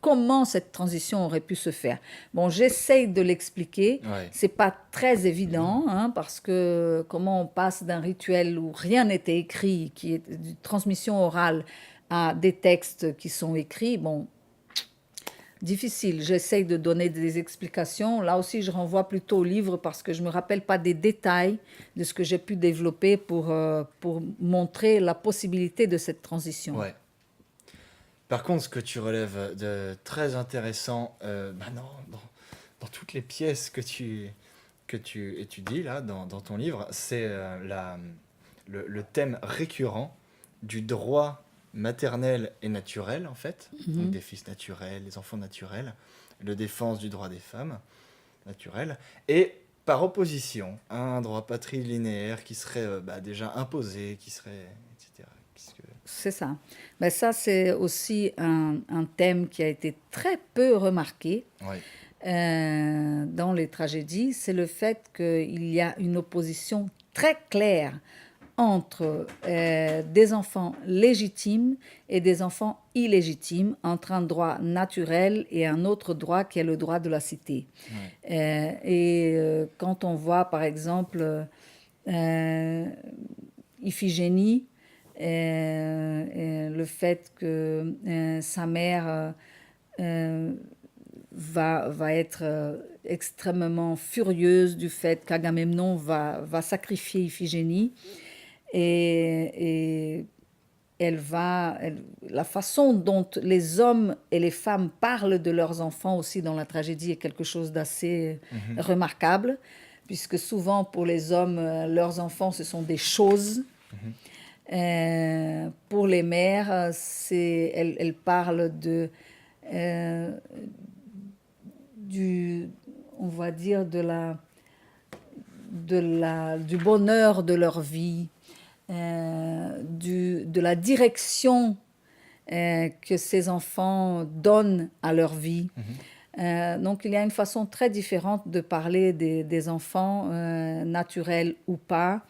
comment cette transition aurait pu se faire. Bon, j'essaye de l'expliquer. Ouais. C'est pas très évident, hein, parce que comment on passe d'un rituel où rien n'était écrit, qui est d'une transmission orale, à des textes qui sont écrits, bon, difficile. J'essaye de donner des explications. Là aussi, je renvoie plutôt au livre parce que je ne me rappelle pas des détails de ce que j'ai pu développer pour montrer la possibilité de cette transition. Ouais. Par contre, ce que tu relèves de très intéressant dans toutes les pièces que tu étudies là, dans ton livre, c'est le thème récurrent du droit maternel et naturel, en fait, donc des fils naturels, des enfants naturels, la défense du droit des femmes naturelles, et par opposition à un droit patrilinéaire qui serait déjà imposé, qui serait, etc. C'est ça. Mais ça, c'est aussi un thème qui a été très peu remarqué Ouais. dans les tragédies. C'est le fait qu'il y a une opposition très claire entre des enfants légitimes et des enfants illégitimes, entre un droit naturel et un autre droit qui est le droit de la cité. Quand on voit, par exemple, Iphigénie, le fait que sa mère va être extrêmement furieuse du fait qu'Agamemnon va sacrifier Iphigénie. Et la façon dont les hommes et les femmes parlent de leurs enfants aussi dans la tragédie est quelque chose d'assez remarquable, puisque souvent pour les hommes, leurs enfants, ce sont des choses. Pour les mères, elles parlent on va dire, du bonheur de leur vie, de la direction que ces enfants donnent à leur vie. Donc il y a une façon très différente de parler des enfants, naturels ou pas,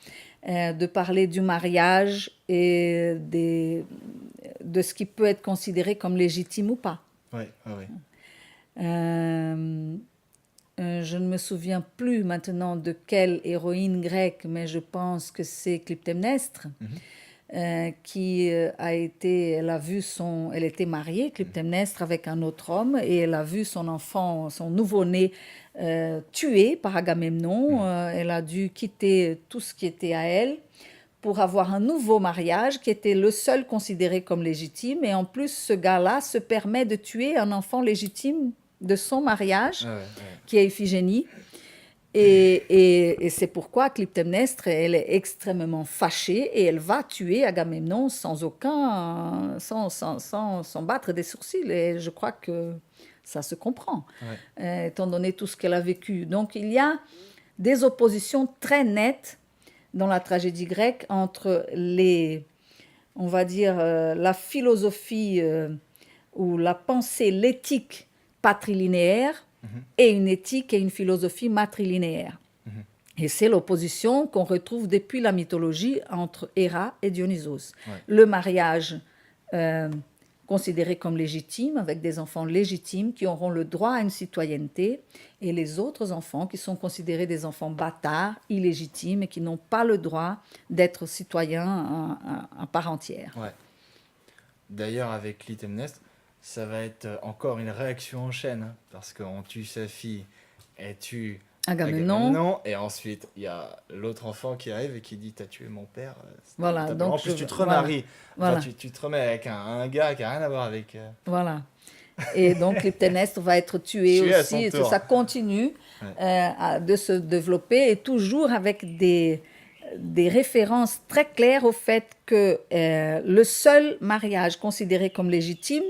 de parler du mariage et de ce qui peut être considéré comme légitime ou pas. Ouais, ouais. Je ne me souviens plus maintenant de quelle héroïne grecque, mais je pense que c'est Clytemnestre, elle était mariée, Clytemnestre, avec un autre homme, et elle a vu son enfant, son nouveau-né, tué par Agamemnon. Elle a dû quitter tout ce qui était à elle pour avoir un nouveau mariage qui était le seul considéré comme légitime. Et en plus, ce gars-là se permet de tuer un enfant légitime de son mariage, qui est Iphigénie. Et c'est pourquoi Clytemnestre, elle est extrêmement fâchée et elle va tuer Agamemnon sans battre des sourcils. Et je crois que ça se comprend, étant donné tout ce qu'elle a vécu. Donc il y a des oppositions très nettes dans la tragédie grecque entre on va dire, la philosophie ou la pensée, l'éthique patrilinéaire et une éthique et une philosophie matrilinéaire. Et c'est l'opposition qu'on retrouve depuis la mythologie entre Héra et Dionysos. Le mariage considéré comme légitime, avec des enfants légitimes qui auront le droit à une citoyenneté, et les autres enfants qui sont considérés des enfants bâtards, illégitimes, et qui n'ont pas le droit d'être citoyens à part entière. D'ailleurs, avec Clytemnestre, ça va être encore une réaction en chaîne, parce qu'on tue sa fille et tue Agamemnon, et ensuite il y a l'autre enfant qui arrive et qui dit t'as tué mon père. Voilà, donc en plus tu te remaries, tu te remets avec un gars qui n'a rien à voir avec. Voilà. Et donc Clytemnestre va être tué aussi, et ça continue de se développer, et toujours avec des références très claires au fait que le seul mariage considéré comme légitime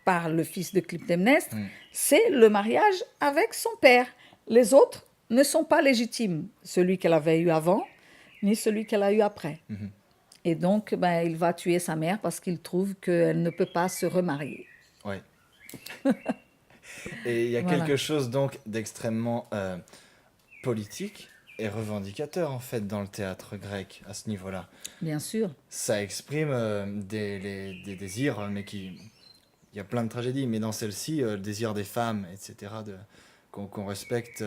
par le fils de Clytemnestre, c'est le mariage avec son père. Les autres ne sont pas légitimes, celui qu'elle avait eu avant, ni celui qu'elle a eu après. Et donc, il va tuer sa mère parce qu'il trouve qu'elle ne peut pas se remarier. Et il y a quelque chose donc d'extrêmement politique et revendicateur en fait dans le théâtre grec à ce niveau-là. Bien sûr. Ça exprime des désirs, mais il y a plein de tragédies, mais dans celle-ci, le désir des femmes, etc., qu'on respecte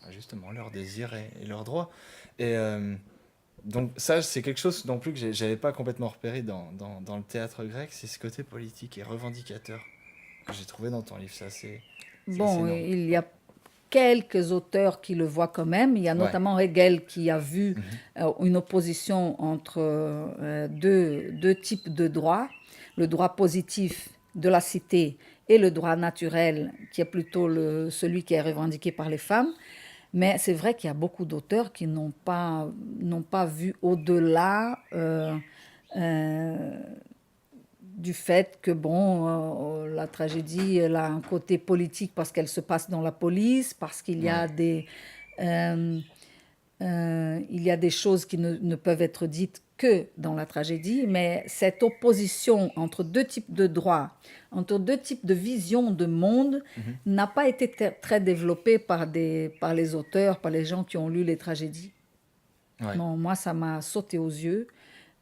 justement leurs désirs et leurs droits. Et donc ça, c'est quelque chose non plus que j'avais pas complètement repéré dans le théâtre grec, c'est ce côté politique et revendicateur que j'ai trouvé dans ton livre. Il y a quelques auteurs qui le voient quand même. Il y a notamment Hegel qui a vu une opposition entre deux types de droits. Le droit positif de la cité et le droit naturel, qui est plutôt celui qui est revendiqué par les femmes. Mais c'est vrai qu'il y a beaucoup d'auteurs qui n'ont pas vu au-delà du fait que, la tragédie, elle a un côté politique parce qu'elle se passe dans la police, parce qu'il y a il y a des choses qui ne peuvent être dites que dans la tragédie, mais cette opposition entre deux types de droits, entre deux types de visions de monde, n'a pas été très développée par les auteurs, par les gens qui ont lu les tragédies. Non, moi, ça m'a sauté aux yeux,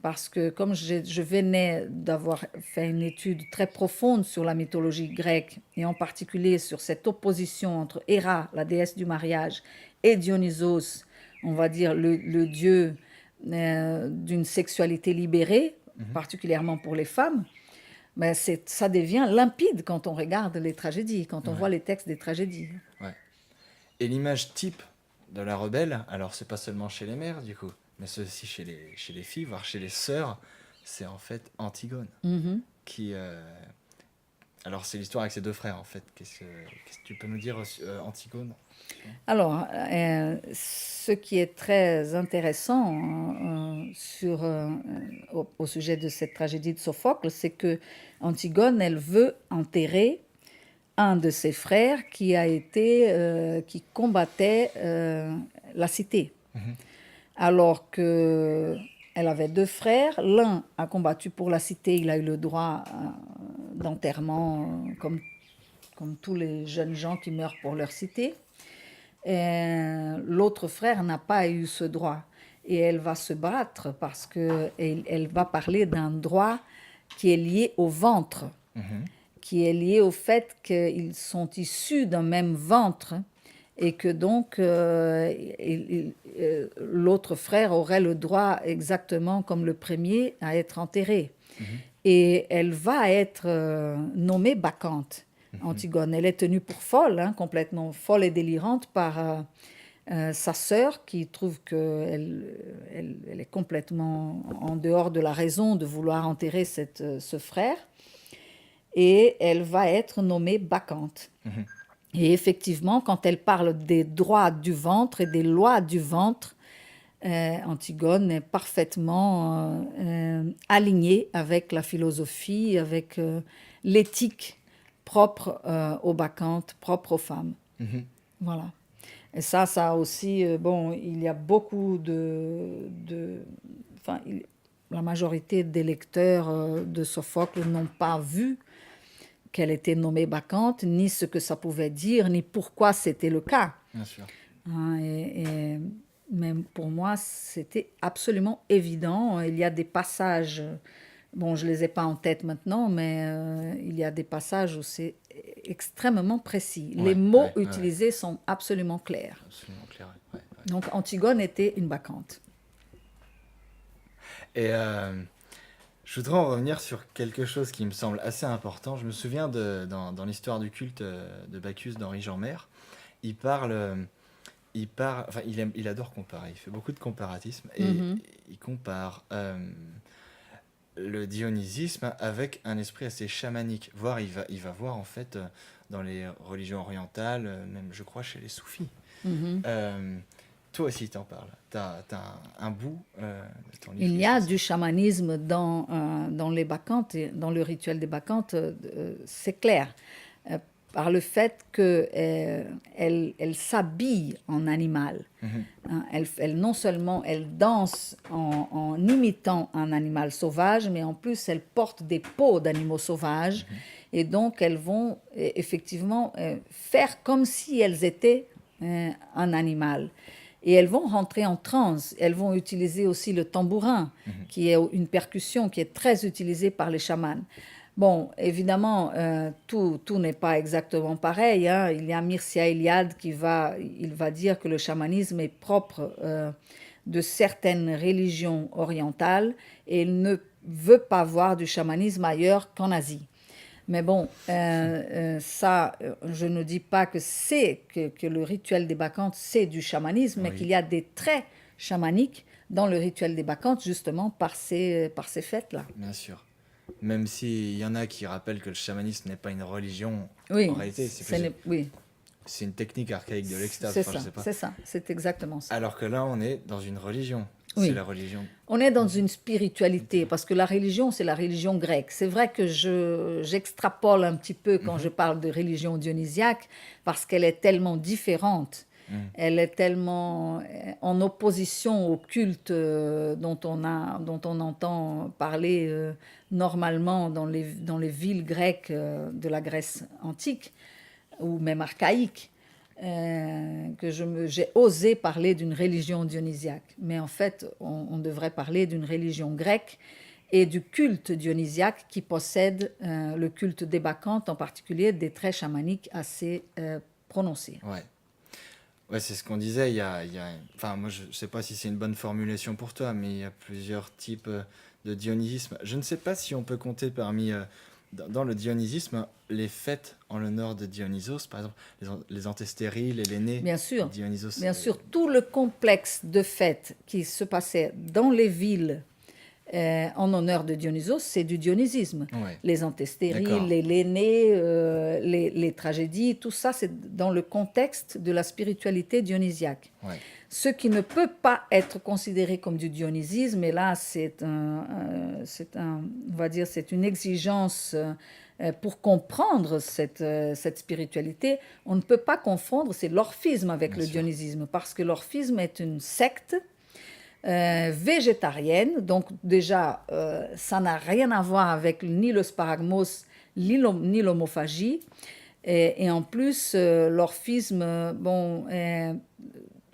parce que comme je venais d'avoir fait une étude très profonde sur la mythologie grecque, et en particulier sur cette opposition entre Héra, la déesse du mariage, et Dionysos, on va dire le dieu d'une sexualité libérée, particulièrement pour les femmes, ça devient limpide quand on regarde les tragédies, quand on voit les textes des tragédies. Et l'image type de la rebelle, alors c'est pas seulement chez les mères du coup, mais c'est aussi chez les filles, voire chez les sœurs, c'est en fait Antigone, qui... Alors c'est l'histoire avec ses deux frères en fait. Qu'est-ce que tu peux nous dire Antigone ? Alors, ce qui est très intéressant au sujet de cette tragédie de Sophocle, c'est que Antigone, elle veut enterrer un de ses frères qui combattait la cité. Alors qu'elle avait deux frères, l'un a combattu pour la cité, il a eu le droit d'enterrement comme tous les jeunes gens qui meurent pour leur cité. L'autre frère n'a pas eu ce droit, et elle va se battre parce qu'elle va parler d'un droit qui est lié au ventre, qui est lié au fait qu'ils sont issus d'un même ventre, et que donc l'autre frère aurait le droit, exactement comme le premier, à être enterré. Et elle va être nommée Bacchante, Antigone. Elle est tenue pour folle, hein, complètement folle et délirante par sa sœur qui trouve qu'elle elle est complètement en dehors de la raison de vouloir enterrer ce frère. Et elle va être nommée Bacchante. Et effectivement, quand elle parle des droits du ventre et des lois du ventre, Antigone est parfaitement alignée avec la philosophie, avec l'éthique propre aux Bacchantes, propre aux femmes. Voilà. Et ça aussi, bon, il y a beaucoup enfin, la majorité des lecteurs de Sophocle n'ont pas vu qu'elle était nommée Bacchante, ni ce que ça pouvait dire, ni pourquoi c'était le cas. Bien sûr. Hein, mais pour moi, c'était absolument évident. Il y a des passages, bon, je ne les ai pas en tête maintenant, mais il y a des passages où c'est extrêmement précis. Les mots utilisés sont absolument clairs. Absolument clair. Donc, Antigone était une Bacchante. Et je voudrais en revenir sur quelque chose qui me semble assez important. Je me souviens dans l'histoire du culte de Bacchus d'Henri Jeanmaire, il adore comparer, il fait beaucoup de comparatisme et il compare le dionysisme avec un esprit assez chamanique. Voire il va voir en fait dans les religions orientales, même je crois chez les soufis. Toi aussi t'en parles, t'as un bout de ton livre. Il y a du chamanisme dans les Bacchante, dans le rituel des Bacchante, c'est clair. Par le fait qu'elle s'habille en animal. Elle non seulement elle danse en imitant un animal sauvage, mais en plus elle porte des peaux d'animaux sauvages. Et donc elles vont effectivement faire comme si elles étaient un animal. Et elles vont rentrer en transe. Elles vont utiliser aussi le tambourin, qui est une percussion qui est très utilisée par les chamans. Bon, évidemment, tout n'est pas exactement pareil. Hein. Il y a Mircea Eliade il va dire que le chamanisme est propre de certaines religions orientales et il ne veut pas voir du chamanisme ailleurs qu'en Asie. Mais bon, ça, je ne dis pas que le rituel des Bacchante, c'est du chamanisme, mais qu'il y a des traits chamaniques dans le rituel des Bacchante, justement par ces fêtes-là. Bien sûr. Même s'il y en a qui rappellent que le chamanisme n'est pas une religion, oui, en réalité, c'est une technique archaïque de l'extase. C'est ça, c'est exactement ça. Alors que là, on est dans une religion. Oui. C'est la religion. On est dans une spiritualité, parce que la religion, c'est la religion grecque. C'est vrai que j'extrapole un petit peu quand je parle de religion dionysiaque, parce qu'elle est tellement différente. Elle est tellement en opposition au culte dont on entend parler normalement dans les villes grecques de la Grèce antique, ou même archaïque. Que j'ai osé parler d'une religion dionysiaque. Mais en fait, on devrait parler d'une religion grecque et du culte dionysiaque qui possède le culte des Bacchante, en particulier des traits chamaniques assez prononcés. Ouais, c'est ce qu'on disait. Enfin, moi, je ne sais pas si c'est une bonne formulation pour toi, mais il y a plusieurs types de dionysisme. Je ne sais pas si on peut compter parmi... dans le dionysisme, les fêtes en l'honneur de Dionysos, par exemple, les antestéries, les l'aîné. Bien sûr, Dionysos, bien sûr, tout le complexe de fêtes qui se passait dans les villes en honneur de Dionysos, c'est du dionysisme. Les antestéries, les l'aîné, les tragédies, tout ça, c'est dans le contexte de la spiritualité dionysiaque. Ce qui ne peut pas être considéré comme du dionysisme, et là, c'est on va dire, c'est une exigence pour comprendre cette spiritualité. On ne peut pas confondre, c'est l'orphisme avec le dionysisme, parce que l'orphisme est une secte végétarienne, donc déjà, ça n'a rien à voir avec ni le sparagmos, ni l'homophagie, et en plus, l'orphisme, bon...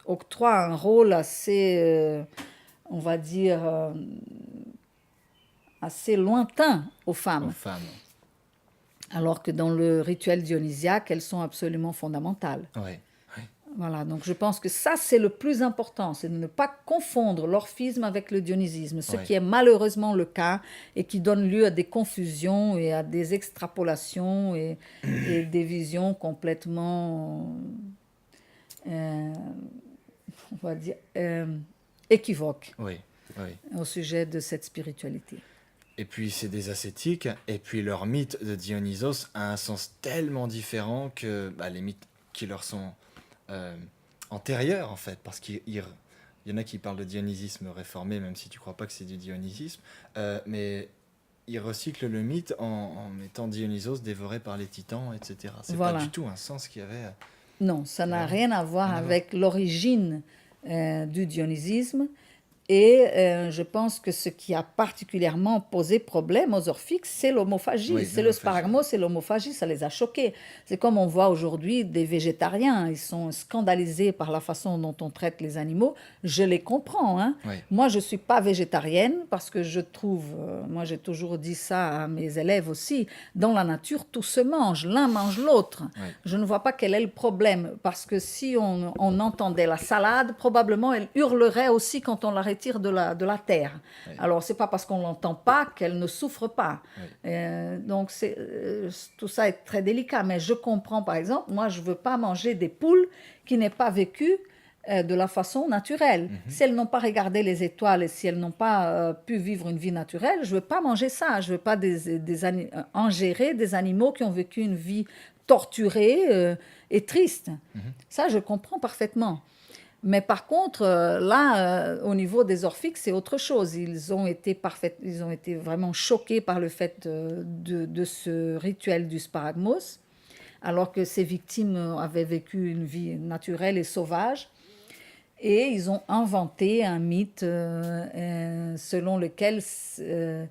octroie un rôle assez, on va dire, assez lointain aux femmes. Alors que dans le rituel dionysiaque, elles sont absolument fondamentales. Voilà, donc je pense que ça, c'est le plus important, c'est de ne pas confondre l'orphisme avec le dionysisme, ce Ouais. qui est malheureusement le cas et qui donne lieu à des confusions et à des extrapolations et des visions complètement, euh, on va dire, équivoques Oui, oui. au sujet de cette spiritualité. Et puis c'est des ascétiques, et puis leur mythe de Dionysos a un sens tellement différent que bah, les mythes qui leur sont euh, antérieurs en fait, parce qu'il y en a qui parlent de dionysisme réformé, même si tu crois pas que c'est du dionysisme, mais ils recyclent le mythe en mettant Dionysos dévoré par les titans, etc. C'est pas du Voilà. tout un sens qu'il y avait. Non, ça n'a Vraiment. rien à voir Rien à voir. avec l'origine du dionysisme. Et je pense que ce qui a particulièrement posé problème aux orphiques, c'est l'homophagie. Oui, C'est le l'homophagie. sparagmos et l'homophagie, ça les a choqués. C'est comme on voit aujourd'hui des végétariens, ils sont scandalisés par la façon dont on traite les animaux. Je les comprends, hein. Oui. Moi, je ne suis pas végétarienne parce que je trouve, moi j'ai toujours dit ça à mes élèves aussi, dans la nature, tout se mange, l'un mange l'autre. Oui. Je ne vois pas quel est le problème, parce que si on entendait la salade, probablement elle hurlerait aussi quand on la retire de la terre. Oui. Alors, c'est pas parce qu'on l'entend pas qu'elle ne souffre pas. Oui. Donc, tout ça est très délicat. Mais je comprends, par exemple, moi, je veux pas manger des poules qui n'aient pas vécu de la façon naturelle. Si elles n'ont pas regardé les étoiles et si elles n'ont pas pu vivre une vie naturelle, je veux pas manger ça. Je veux pas ingérer des animaux qui ont vécu une vie torturée et triste. Ça, je comprends parfaitement. Mais par contre, là, au niveau des orphiques, c'est autre chose. Ils ont été vraiment choqués par le fait de ce rituel du sparagmos, alors que ces victimes avaient vécu une vie naturelle et sauvage. Et ils ont inventé un mythe selon lequel c'est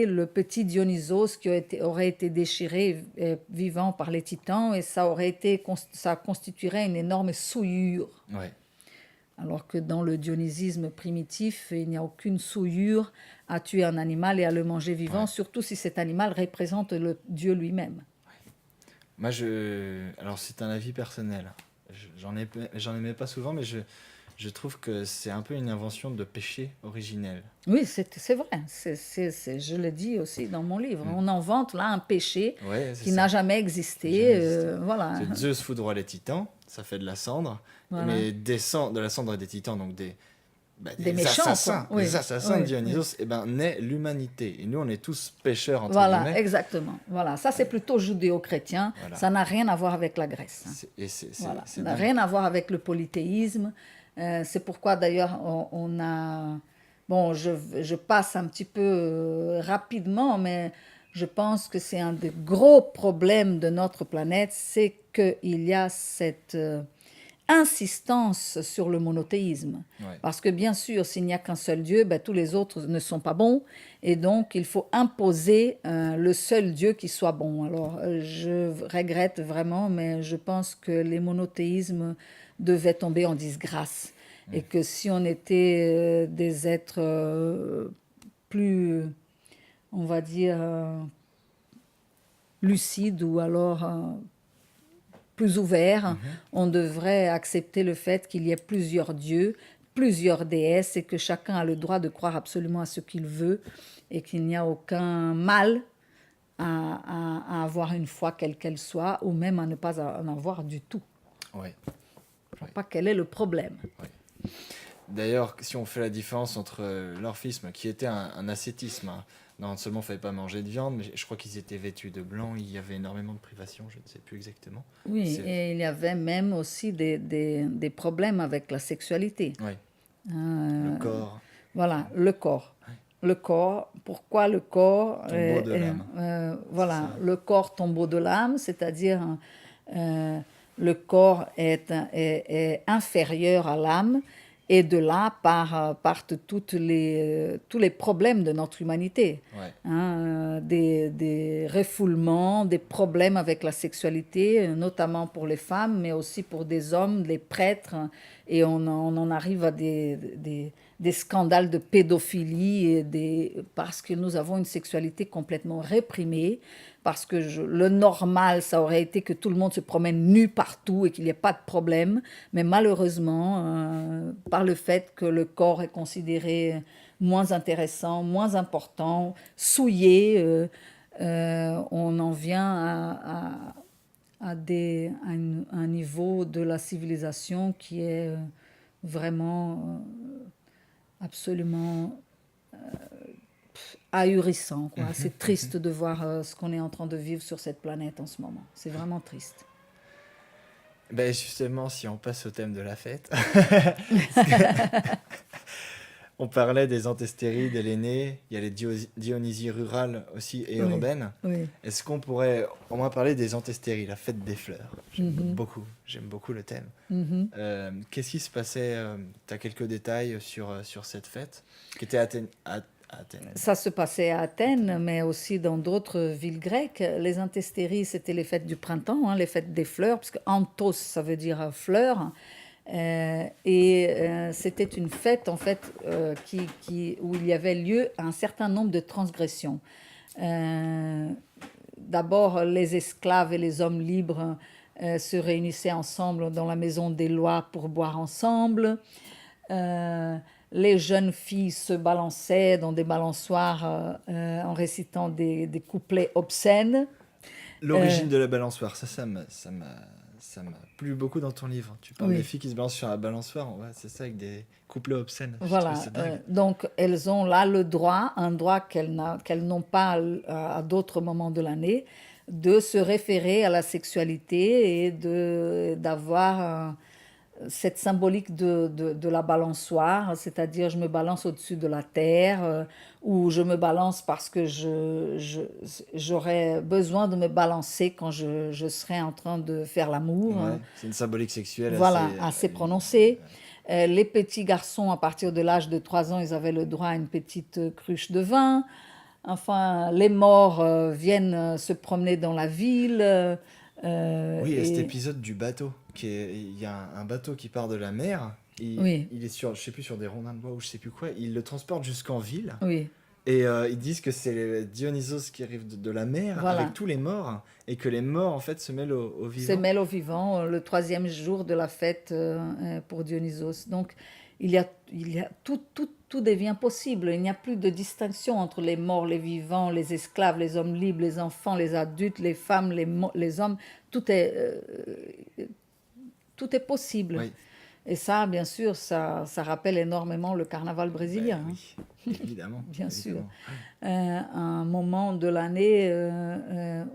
le petit Dionysos qui aurait été déchiré vivant par les titans et ça constituerait une énorme souillure. Ouais. Alors que dans le dionysisme primitif, il n'y a aucune souillure à tuer un animal et à le manger vivant, Ouais. surtout si cet animal représente le Dieu lui-même. Moi, alors c'est un avis personnel. J'en aimais pas souvent, mais je trouve que c'est un peu une invention de péché originel. Oui, c'est vrai. Je le dis aussi dans mon livre. On invente là un péché Ouais, c'est qui ça. n'a jamais existé. Jamais existé. Voilà. C'est Zeus foudroie les titans, ça fait de la cendre, Voilà. mais de la cendre des titans, donc des méchants, assassins, quoi. Oui, des assassins oui, de Dionysos, et ben naît l'humanité. Et nous, on est tous pécheurs entre Voilà, guillemets. exactement. Voilà, ça c'est plutôt judéo-chrétien. Voilà. Ça n'a rien à voir avec la Grèce. Voilà. Ça n'a dingue. rien à voir avec le polythéisme. C'est pourquoi d'ailleurs on a... Bon, je passe un petit peu rapidement, mais je pense que c'est un des gros problèmes de notre planète, c'est qu'il y a cette insistance sur le monothéisme. Ouais. Parce que bien sûr, s'il n'y a qu'un seul Dieu, ben, tous les autres ne sont pas bons. Et donc, il faut imposer le seul Dieu qui soit bon. Alors, je regrette vraiment, mais je pense que les monothéismes devaient tomber en disgrâce. Et que si on était des êtres plus, on va dire, lucides ou alors plus ouverts, on devrait accepter le fait qu'il y ait plusieurs dieux, plusieurs déesses et que chacun a le droit de croire absolument à ce qu'il veut et qu'il n'y a aucun mal à avoir une foi quelle qu'elle soit ou même à ne pas en avoir du tout. Ouais. Je ne vois pas quel est le problème. Ouais. D'ailleurs, si on fait la différence entre l'orphisme, qui était un ascétisme, hein, non seulement il ne fallait pas manger de viande, mais je crois qu'ils étaient vêtus de blanc, il y avait énormément de privations, je ne sais plus exactement. Oui, et il y avait même aussi des problèmes avec la sexualité. Oui. Le corps. Voilà, le corps. Le corps, pourquoi le corps Tombeau de l'âme. Voilà, le corps tombeau de l'âme, c'est-à-dire le corps est inférieur à l'âme et de là partent tous les problèmes de notre humanité. Ouais. Hein, des refoulements, des problèmes avec la sexualité, notamment pour les femmes, mais aussi pour des hommes, les prêtres, et on en arrive à des des scandales de pédophilie, parce que nous avons une sexualité complètement réprimée, parce que le normal, ça aurait été que tout le monde se promène nu partout et qu'il n'y ait pas de problème. Mais malheureusement, par le fait que le corps est considéré moins intéressant, moins important, souillé, on en vient un niveau de la civilisation qui est vraiment absolument ahurissant, quoi. C'est triste de voir ce qu'on est en train de vivre sur cette planète en ce moment. C'est vraiment triste. Ben justement, si on passe au thème de la fête, on parlait des anthestérides, des l'aîné, il y a les Dionysies rurales aussi et urbaines. Oui. Est-ce qu'on pourrait au moins parler des anthestéries, la fête des fleurs? J'aime beaucoup le thème. Qu'est-ce qui se passait? Tu as quelques détails sur cette fête qui était à Athènes. Ça se passait à Athènes, mais aussi dans d'autres villes grecques. Les anthestéries, c'était les fêtes du printemps, les fêtes des fleurs, parce que anthos, ça veut dire fleur. C'était une fête, en fait, où il y avait lieu un certain nombre de transgressions. D'abord, les esclaves et les hommes libres se réunissaient ensemble dans la maison des lois pour boire ensemble. Les jeunes filles se balançaient dans des balançoires en récitant des couplets obscènes. L'origine de la balançoire, ça m'a plu beaucoup dans ton livre. Tu parles des filles qui se balancent sur la balançoire, c'est ça, avec des couplets obscènes. Voilà, donc elles ont là le droit, un droit qu'elles n'ont pas à d'autres moments de l'année, de se référer à la sexualité et d'avoir cette symbolique de la balançoire, c'est-à-dire je me balance au-dessus de la terre, ou je me balance parce que j'aurais besoin de me balancer quand je serai en train de faire l'amour. Ouais, c'est une symbolique sexuelle assez prononcée. Les petits garçons, à partir de l'âge de 3 ans, ils avaient le droit à une petite cruche de vin. Enfin, les morts viennent se promener dans la ville. Oui, il y a cet épisode du bateau. Il y a un bateau qui part de la mer. Il est sur, je sais plus, sur des rondins de bois ou je sais plus quoi. Il le transporte jusqu'en ville. Oui. Et ils disent que c'est Dionysos qui arrive de la mer avec tous les morts et que les morts en fait se mêlent aux vivants. Se mêlent aux vivants le 3e jour de la fête pour Dionysos. Donc il y a tout devient possible. Il n'y a plus de distinction entre les morts, les vivants, les esclaves, les hommes libres, les enfants, les adultes, les femmes, les hommes. Tout est possible. Oui. Et ça, bien sûr, ça rappelle énormément le carnaval brésilien. Oui, évidemment. Bien sûr. Un moment de l'année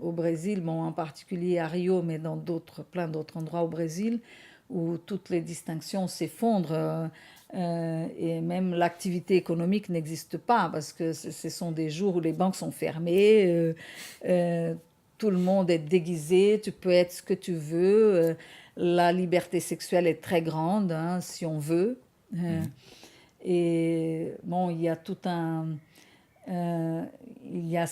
au Brésil, en particulier à Rio, mais dans plein d'autres endroits au Brésil, où toutes les distinctions s'effondrent et même l'activité économique n'existe pas parce que ce sont des jours où les banques sont fermées, tout le monde est déguisé, tu peux être ce que tu veux. La liberté sexuelle est très grande, si on veut. Et il y a tout il y a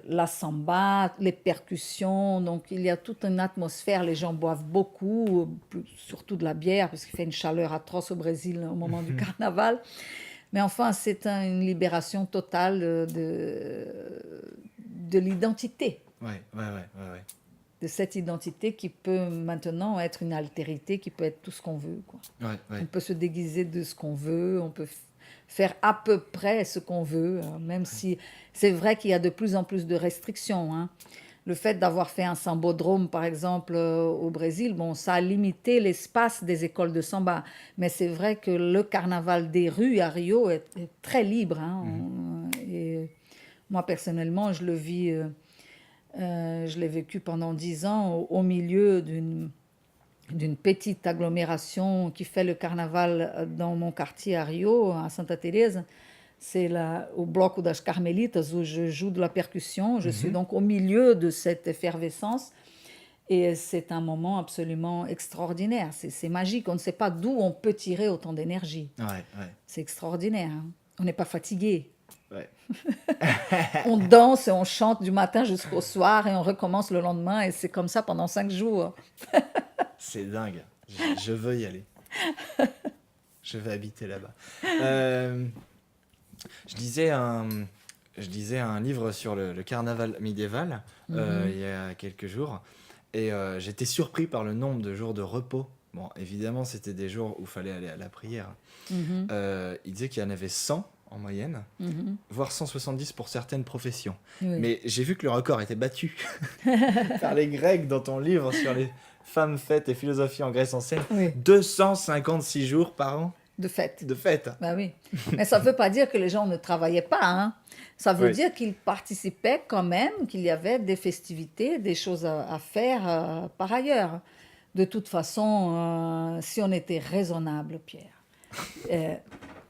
la samba, les percussions, donc il y a toute une atmosphère. Les gens boivent beaucoup, surtout de la bière, parce qu'il fait une chaleur atroce au Brésil au moment du carnaval. Mais enfin, c'est une libération totale de l'identité. Ouais. De cette identité qui peut maintenant être une altérité, qui peut être tout ce qu'on veut, quoi. On peut se déguiser de ce qu'on veut, on peut faire à peu près ce qu'on veut, même si c'est vrai qu'il y a de plus en plus de restrictions. Le fait d'avoir fait un sambodrome, par exemple, au Brésil, ça a limité l'espace des écoles de samba. Mais c'est vrai que le carnaval des rues à Rio est très libre. Et moi, personnellement, je le vis... je l'ai vécu pendant 10 ans au milieu d'une petite agglomération qui fait le carnaval dans mon quartier à Rio, à Santa Teresa. C'est au Bloco das Carmelitas où je joue de la percussion. Je suis donc au milieu de cette effervescence. Et c'est un moment absolument extraordinaire. C'est magique. On ne sait pas d'où on peut tirer autant d'énergie. C'est extraordinaire. On n'est pas fatigué. Ouais. On danse et on chante du matin jusqu'au soir et on recommence le lendemain et c'est comme ça pendant 5 jours. C'est dingue. Je veux y aller. Je vais habiter là-bas. Euh, je lisais un livre sur le carnaval médiéval il y a quelques jours et j'étais surpris par le nombre de jours de repos. Bon, évidemment, c'était des jours où il fallait aller à la prière. Mhm, Il disait qu'il y en avait 100 en moyenne, mhm. voire 170 pour certaines professions. Oui. Mais j'ai vu que le record était battu par les Grecs dans ton livre sur les femmes, fêtes et philosophie en Grèce ancienne. Oui, 256 jours par an de fait. de fête. Bah oui. Mais ça ne veut pas dire que les gens ne travaillaient pas, hein. Ça veut Oui. dire qu'ils participaient quand même, qu'il y avait des festivités, des choses à faire par ailleurs. De toute façon, si on était raisonnable, Pierre, euh,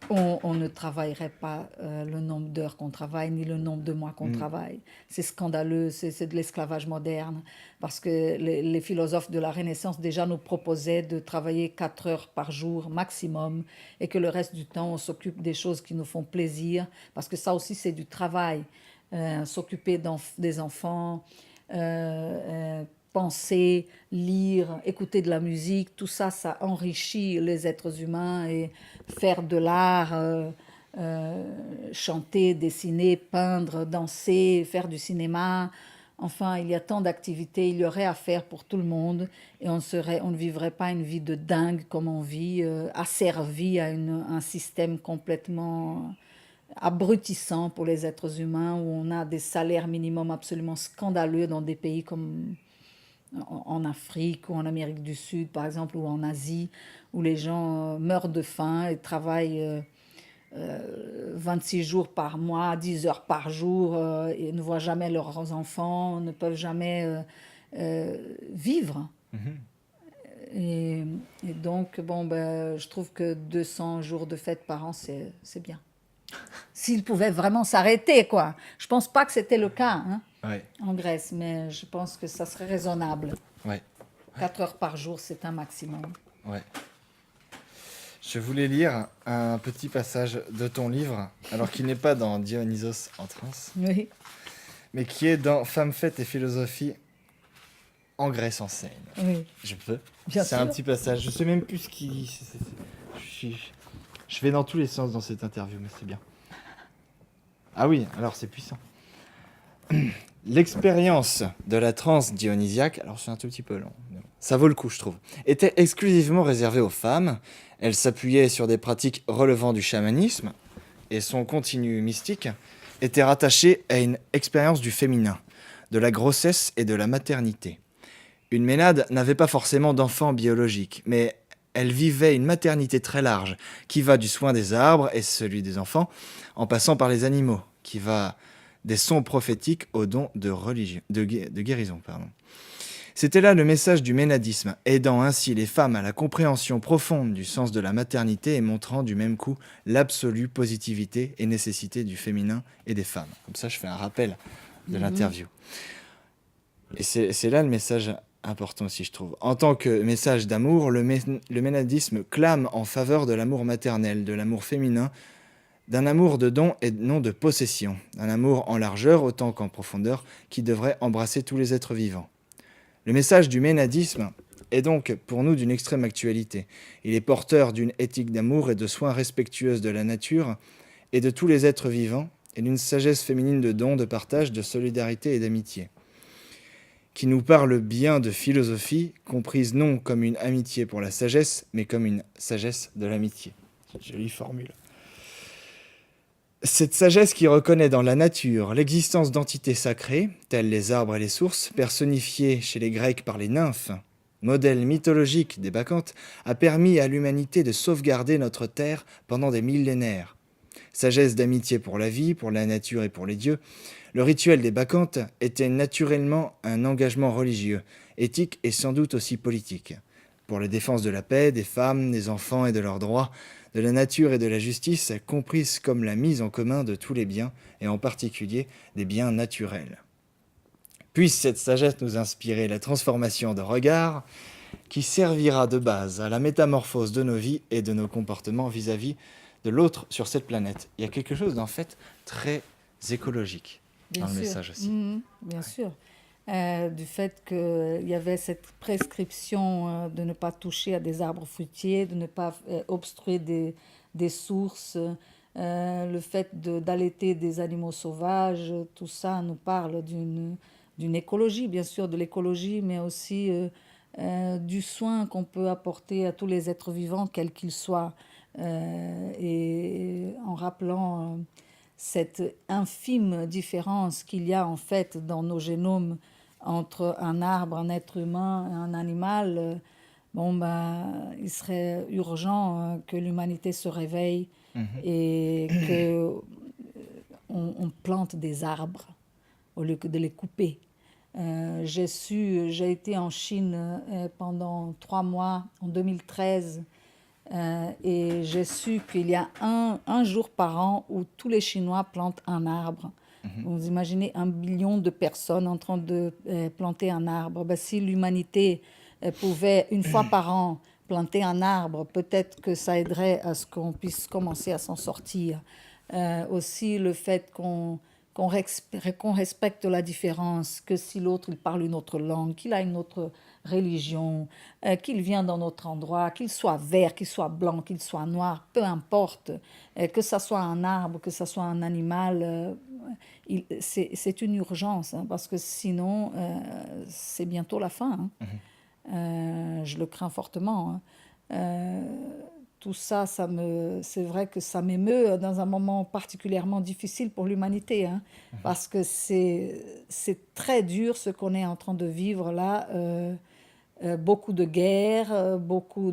on ne travaillerait pas le nombre d'heures qu'on travaille, ni le nombre de mois qu'on travaille. C'est scandaleux, c'est de l'esclavage moderne, parce que les philosophes de la Renaissance déjà nous proposaient de travailler 4 heures par jour maximum, et que le reste du temps, on s'occupe des choses qui nous font plaisir, parce que ça aussi, c'est du travail. S'occuper des enfants, penser, lire, écouter de la musique, tout ça, ça enrichit les êtres humains, et faire de l'art, chanter, dessiner, peindre, danser, faire du cinéma. Enfin, il y a tant d'activités, il y aurait à faire pour tout le monde, et on ne vivrait pas une vie de dingue comme on vit, asservi à un système complètement abrutissant pour les êtres humains, où on a des salaires minimums absolument scandaleux dans des pays comme en Afrique ou en Amérique du Sud, par exemple, ou en Asie, où les gens meurent de faim et travaillent 26 jours par mois, 10 heures par jour, et ne voient jamais leurs enfants, ne peuvent jamais vivre. Mhm. Et donc, bon, ben, je trouve que 200 jours de fête par an, c'est bien. S'ils pouvaient vraiment s'arrêter, quoi. Je pense pas que c'était le cas, hein, Ouais, en Grèce, mais je pense que ça serait raisonnable. ouais, 4 heures par jour, c'est un maximum. ouais. Je voulais lire un petit passage de ton livre, alors qu'il n'est pas dans Dionysos en transe, Oui, mais qui est dans Femmes, fêtes et philosophie en Grèce ancienne. oui, Je peux. bien C'est sûr. un petit passage. Je sais même plus ce qu'il dit. Je vais dans tous les sens dans cette interview, mais c'est bien. Ah oui, alors c'est puissant. L'expérience de la transe dionysiaque, alors c'est un tout petit peu long, mais bon, ça vaut le coup je trouve, était exclusivement réservée aux femmes. Elle s'appuyait sur des pratiques relevant du chamanisme et son contenu mystique était rattaché à une expérience du féminin, de la grossesse et de la maternité. Une ménade n'avait pas forcément d'enfant biologique, mais elle vivait une maternité très large, qui va du soin des arbres et celui des enfants, en passant par les animaux, qui va des sons prophétiques aux dons de guérison. C'était là le message du ménadisme, aidant ainsi les femmes à la compréhension profonde du sens de la maternité et montrant du même coup l'absolue positivité et nécessité du féminin et des femmes. Comme ça, je fais un rappel de l'interview. Et c'est là le message important aussi, je trouve. En tant que message d'amour, le ménadisme clame en faveur de l'amour maternel, de l'amour féminin, d'un amour de don et non de possession, d'un amour en largeur autant qu'en profondeur qui devrait embrasser tous les êtres vivants. Le message du ménadisme est donc pour nous d'une extrême actualité. Il est porteur d'une éthique d'amour et de soins respectueuse de la nature et de tous les êtres vivants, et d'une sagesse féminine de don, de partage, de solidarité et d'amitié, qui nous parle bien de philosophie, comprise non comme une amitié pour la sagesse, mais comme une sagesse de l'amitié. Jolie formule. Cette sagesse qui reconnaît dans la nature l'existence d'entités sacrées, telles les arbres et les sources, personnifiées chez les Grecs par les nymphes, modèle mythologique des bacchantes, a permis à l'humanité de sauvegarder notre terre pendant des millénaires. Sagesse d'amitié pour la vie, pour la nature et pour les dieux, le rituel des bacchantes était naturellement un engagement religieux, éthique et sans doute aussi politique, pour la défense de la paix, des femmes, des enfants et de leurs droits, de la nature et de la justice, comprise comme la mise en commun de tous les biens, et en particulier des biens naturels. Puisse cette sagesse nous inspirer la transformation de regard qui servira de base à la métamorphose de nos vies et de nos comportements vis-à-vis de l'autre sur cette planète. Il y a quelque chose d'en fait très écologique bien dans le sûr. message aussi. Bien sûr. du fait qu'il y avait cette prescription de ne pas toucher à des arbres fruitiers, de ne pas obstruer des sources, le fait d'allaiter des animaux sauvages, tout ça nous parle d'une écologie, bien sûr, de l'écologie, mais aussi du soin qu'on peut apporter à tous les êtres vivants, quels qu'ils soient, et en rappelant cette infime différence qu'il y a en fait dans nos génomes entre un arbre, un être humain et un animal, bon, ben, il serait urgent que l'humanité se réveille Mhm. et que on plante des arbres au lieu que de les couper. J'ai été en Chine pendant 3 mois en 2013 et j'ai su qu'il y a un jour par an où tous les Chinois plantent un arbre. Mhm. Vous imaginez 1 billion de personnes en train de planter un arbre. Ben, si l'humanité pouvait une fois par an planter un arbre, peut-être que ça aiderait à ce qu'on puisse commencer à s'en sortir. Aussi le fait qu'on respecte la différence, que si l'autre il parle une autre langue, qu'il a une autre religion, qu'il vient d'un autre endroit, qu'il soit vert, qu'il soit blanc, qu'il soit noir, peu importe, que ça soit un arbre, que ça soit un animal, c'est une urgence, hein, parce que sinon c'est bientôt la fin, hein. Mhm. Je le crains fortement, hein. Euh, tout ça, c'est vrai que ça m'émeut dans un moment particulièrement difficile pour l'humanité, hein, Mhm. parce que c'est très dur ce qu'on est en train de vivre là. Beaucoup de guerres, beaucoup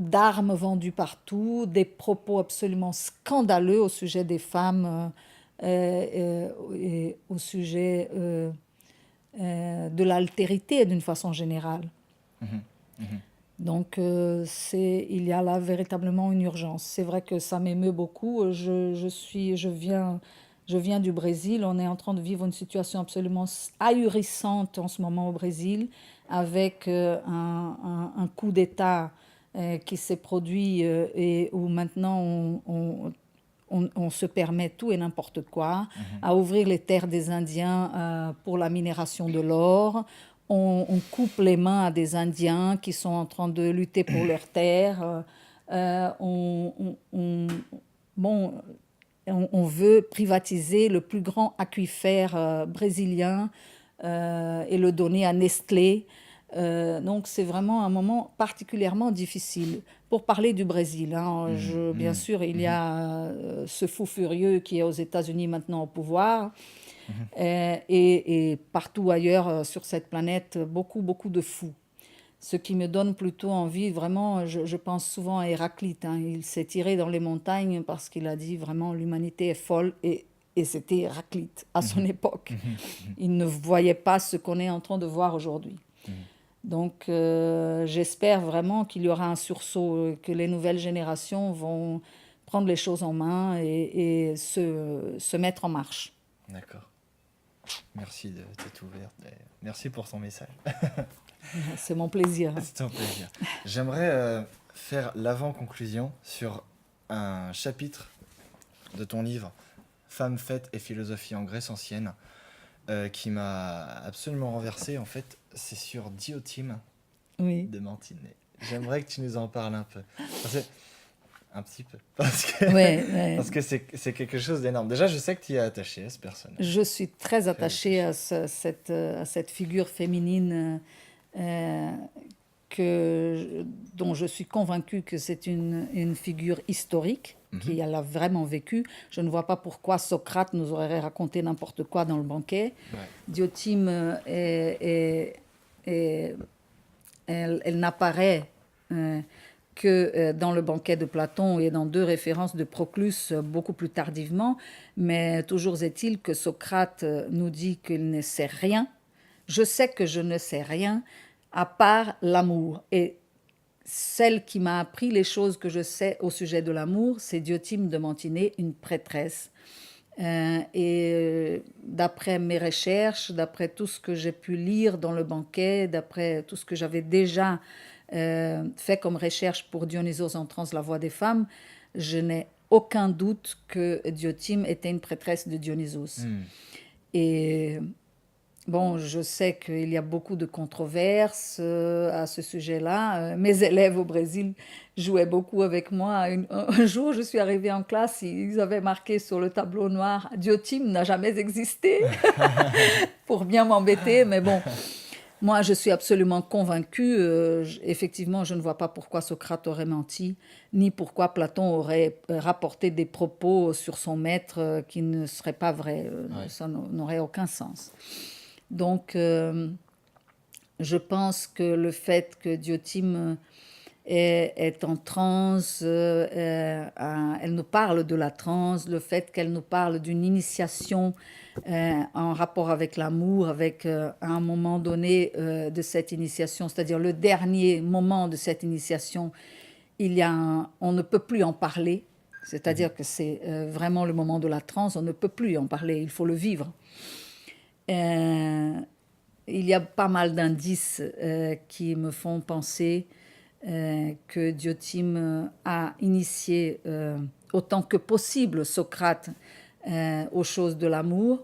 d'armes vendues partout, des propos absolument scandaleux au sujet des femmes et au sujet de l'altérité d'une façon générale. Mhm. Mhm. Donc, il y a là véritablement une urgence. C'est vrai que ça m'émeut beaucoup. Je viens du Brésil. On est en train de vivre une situation absolument ahurissante en ce moment au Brésil, avec un coup d'État qui s'est produit et où maintenant on se permet tout et n'importe quoi, Mhm. à ouvrir les terres des Indiens pour la minération de l'or. On coupe les mains à des Indiens qui sont en train de lutter pour leurs terres. Bon, on veut privatiser le plus grand aquifère brésilien et le donner à Nestlé. Donc c'est vraiment un moment particulièrement difficile. Pour parler du Brésil, hein, bien Mhm. sûr, il y Mhm. a ce fou furieux qui est aux États-Unis maintenant au pouvoir, Mhm. et partout ailleurs sur cette planète, beaucoup de fous. Ce qui me donne plutôt envie, vraiment, je pense souvent à Héraclite, hein. Il s'est tiré dans les montagnes parce qu'il a dit vraiment l'humanité est folle, et c'était Héraclite à son Mhm. époque. Mhm. Mhm. Il ne voyait pas ce qu'on est en train de voir aujourd'hui. Mhm. Donc j'espère vraiment qu'il y aura un sursaut, que les nouvelles générations vont prendre les choses en main et se mettre en marche. D'accord. Merci de t'être ouverte. Et merci pour ton message. C'est mon plaisir. C'est un plaisir. J'aimerais faire l'avant-conclusion sur un chapitre de ton livre Femmes, fêtes et philosophie en Grèce ancienne qui m'a absolument renversé. En fait, c'est sur Diotime Oui. de Mantinet. J'aimerais que tu nous en parles un peu. Parce que, un petit peu. Parce que, Ouais, ouais. parce que c'est quelque chose d'énorme. Déjà, je sais que tu y es attaché à ce personnage. Je suis très Très attachée attaché. à cette figure féminine euh, dont je suis convaincue que c'est une figure historique Mhm. qui a vraiment vécu. Je ne vois pas pourquoi Socrate nous aurait raconté n'importe quoi dans le banquet. Ouais. Diotime, elle n'apparaît que dans le banquet de Platon et dans 2 références de Proclus beaucoup plus tardivement, mais toujours est-il que Socrate nous dit qu'il ne sait rien. Je sais que je ne sais rien à part l'amour. Et celle qui m'a appris les choses que je sais au sujet de l'amour, c'est Diotime de Mantinet, une prêtresse. D'après mes recherches, d'après tout ce que j'ai pu lire dans le banquet, d'après tout ce que j'avais déjà fait comme recherche pour Dionysos en trans, la voix des femmes, je n'ai aucun doute que Diotime était une prêtresse de Dionysos. Hmm. Et Bon, je sais qu'il y a beaucoup de controverses à ce sujet-là. Mes élèves au Brésil jouaient beaucoup avec moi. Un jour, je suis arrivée en classe, ils avaient marqué sur le tableau noir, Diotima n'a jamais existé, pour bien m'embêter. Mais bon, moi, je suis absolument convaincue. Effectivement, je ne vois pas pourquoi Socrate aurait menti, ni pourquoi Platon aurait rapporté des propos sur son maître qui ne seraient pas vrais. Ouais. Ça n'aurait aucun sens. Donc, je pense que le fait que Diotime est en transe, elle nous parle de la transe, le fait qu'elle nous parle d'une initiation en rapport avec l'amour, avec à un moment donné de cette initiation, c'est-à-dire le dernier moment de cette initiation, on ne peut plus en parler, c'est-à-dire que c'est vraiment le moment de la transe, on ne peut plus en parler, il faut le vivre. Il y a pas mal d'indices qui me font penser que Diotime a initié autant que possible Socrate aux choses de l'amour,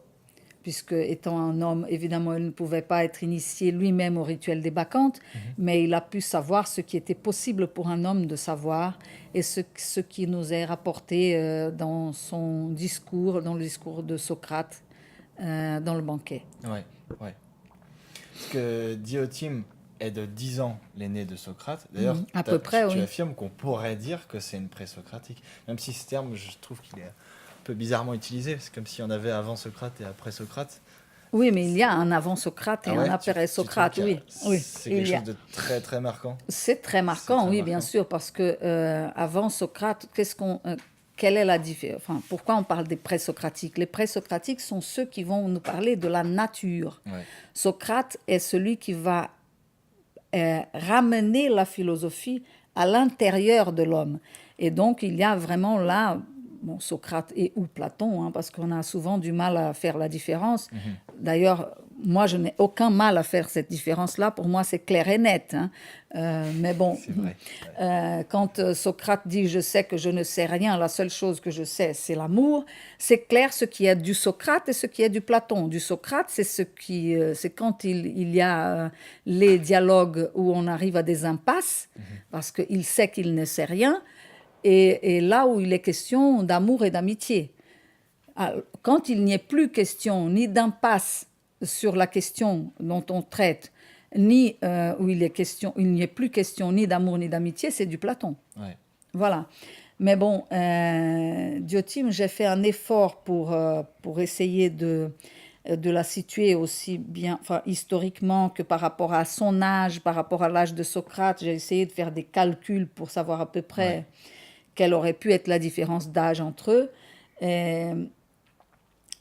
puisque étant un homme, évidemment, il ne pouvait pas être initié lui-même au rituel des Bacchantes, mais il a pu savoir ce qui était possible pour un homme de savoir et ce qui nous est rapporté dans son discours, dans le discours de Socrate, dans le banquet. Ouais, ouais. Parce que Diotime est de 10 ans l'aîné de Socrate. D'ailleurs, À peu près, tu oui. affirmes qu'on pourrait dire que c'est une présocratique. Même si ce terme, je trouve qu'il est un peu bizarrement utilisé. C'est comme si on avait avant Socrate et après Socrate. Oui, mais il y a un avant Socrate et Ah un ouais, après tu trouves Socrate, qu'il y a- oui. Oui, c'est il quelque y a. chose de très très marquant. C'est très C'est marquant, très oui, bien marquant. sûr, parce que avant Socrate, quelle est la différence? Enfin, pourquoi on parle des présocratiques? Les présocratiques sont ceux qui vont nous parler de la nature. Ouais, Socrate est celui qui va ramener la philosophie à l'intérieur de l'homme. Et donc, il y a vraiment là, bon, Socrate et ou Platon, hein, parce qu'on a souvent du mal à faire la différence. D'ailleurs, moi, je n'ai aucun mal à faire cette différence-là. Pour moi, c'est clair et net. Hein. Mais bon, c'est vrai. Ouais. quand Socrate dit « je sais que je ne sais rien, la seule chose que je sais, c'est l'amour », c'est clair ce qui est du Socrate et ce qui est du Platon. Du Socrate, c'est quand il y a les dialogues où on arrive à des impasses, parce qu'il sait qu'il ne sait rien, et là où il est question d'amour et d'amitié. Quand il n'y est plus question ni d'impasse sur la question dont on traite, ni où il n'y est plus question ni d'amour ni d'amitié, c'est du Platon. Ouais. Voilà. Mais bon, Diotime, j'ai fait un effort pour essayer de la situer aussi bien enfin, historiquement que par rapport à son âge, par rapport à l'âge de Socrate. J'ai essayé de faire des calculs pour savoir à peu près Ouais. quelle aurait pu être la différence d'âge entre eux.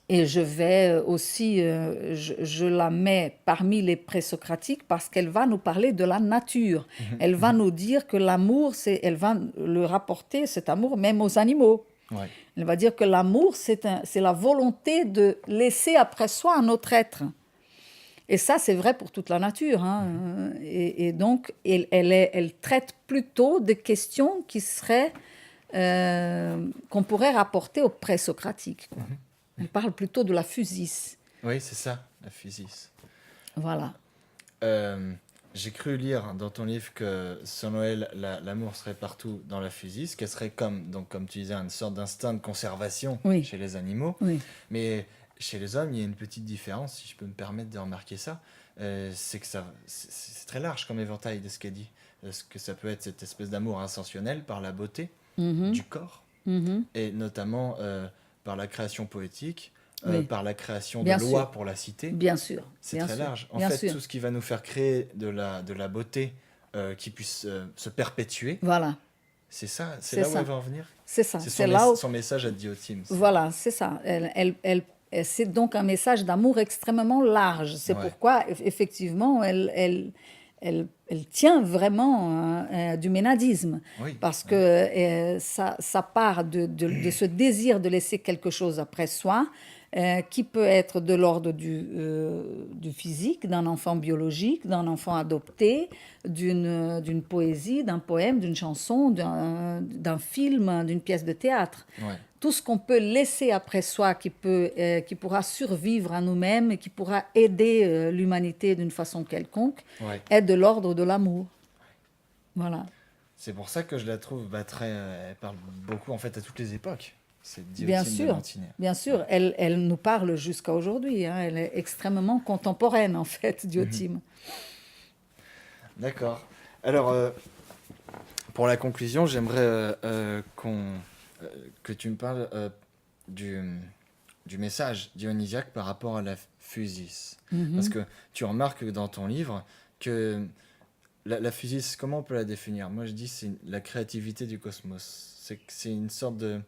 Et je vais aussi, je la mets parmi les présocratiques parce qu'elle va nous parler de la nature. Elle va nous dire que l'amour, elle va le rapporter, cet amour, même aux animaux. Ouais. Elle va dire que l'amour, c'est la volonté de laisser après soi un autre être. Et ça, c'est vrai pour toute la nature. Hein. Et donc, elle traite plutôt de questions qui seraient, qu'on pourrait rapporter aux présocratiques. Quoi. Elle parle plutôt de la physis. Oui, c'est ça, la physis. Voilà. J'ai cru lire dans ton livre que selon elle, l'amour serait partout dans la physis, qu'elle serait comme tu disais, une sorte d'instinct de conservation Oui. chez les animaux. Oui. Mais chez les hommes, il y a une petite différence, si je peux me permettre de remarquer ça. C'est que c'est très large comme éventail de ce qu'elle dit. Est-ce que ça peut être cette espèce d'amour ascensionnel par la beauté du corps, et notamment par la création poétique, Oui. par la création Bien de lois sûr. pour la cité. Bien sûr. C'est bien très sûr, large. En bien fait, sûr. tout ce qui va nous faire créer de la beauté qui puisse se perpétuer, Voilà. c'est ça, c'est C'est là où ça. elle va en venir. C'est ça. C'est C'est là où... son message à Diotime. Voilà, c'est ça. C'est donc un message d'amour extrêmement large. C'est Ouais. pourquoi, effectivement, elle tient vraiment du ménadisme. Oui, Parce que ça part de ce désir de laisser quelque chose après soi, qui peut être de l'ordre du physique, d'un enfant biologique, d'un enfant adopté, d'une poésie, d'un poème, d'une chanson, d'un film, d'une pièce de théâtre. Ouais. tout ce qu'on peut laisser après soi, qui pourra survivre à nous-mêmes et qui pourra aider l'humanité d'une façon quelconque, Ouais. est de l'ordre de l'amour. Voilà. C'est pour ça que je la trouve très. Elle parle beaucoup en fait à toutes les époques. C'est Bien Diotime de sûr, Lantigné. bien sûr. Elle nous parle jusqu'à aujourd'hui. Hein. Elle est extrêmement contemporaine, en fait, Diotime. D'accord. Alors, pour la conclusion, j'aimerais que tu me parles du message dionysiaque par rapport à la physis. Parce que tu remarques dans ton livre que la physis, comment on peut la définir? Moi, je dis c'est la créativité du cosmos. C'est une sorte de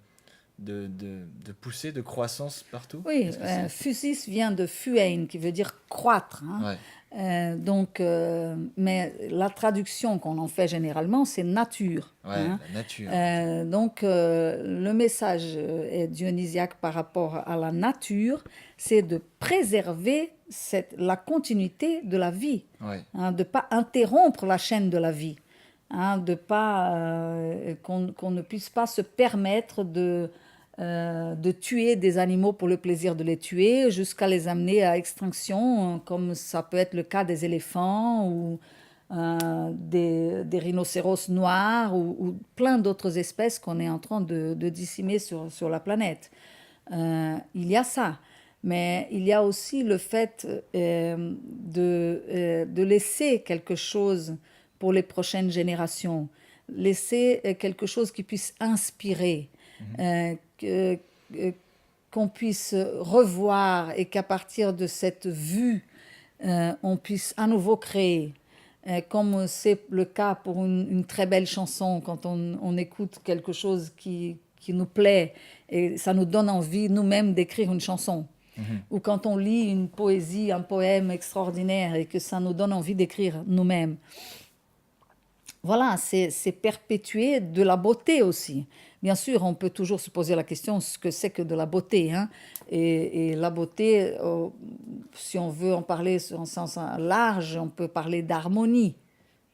poussée, de croissance partout. Oui, Qu'est-ce que c'est? physis vient de phuein, qui veut dire croître. Hein. Ouais, Mais la traduction qu'on en fait généralement, c'est nature. ouais, Hein. la nature. Le message dionysiaque par rapport à la nature, c'est de préserver la continuité de la vie, Ouais, hein, de ne pas interrompre la chaîne de la vie, hein, qu'on ne puisse pas se permettre de tuer des animaux pour le plaisir de les tuer, jusqu'à les amener à extinction, comme ça peut être le cas des éléphants ou des rhinocéros noirs ou plein d'autres espèces qu'on est en train de décimer sur la planète. Il y a ça. Mais il y a aussi le fait de laisser quelque chose pour les prochaines générations, laisser quelque chose qui puisse inspirer, qu'on puisse revoir et qu'à partir de cette vue, on puisse à nouveau créer. Comme c'est le cas pour une très belle chanson, quand on écoute quelque chose qui nous plaît et ça nous donne envie nous-mêmes d'écrire une chanson. Ou quand on lit une poésie, un poème extraordinaire et que ça nous donne envie d'écrire nous-mêmes. Voilà, c'est perpétuer de la beauté aussi. Bien sûr, on peut toujours se poser la question ce que c'est que de la beauté. Hein. Et la beauté, si on veut en parler en sens large, on peut parler d'harmonie,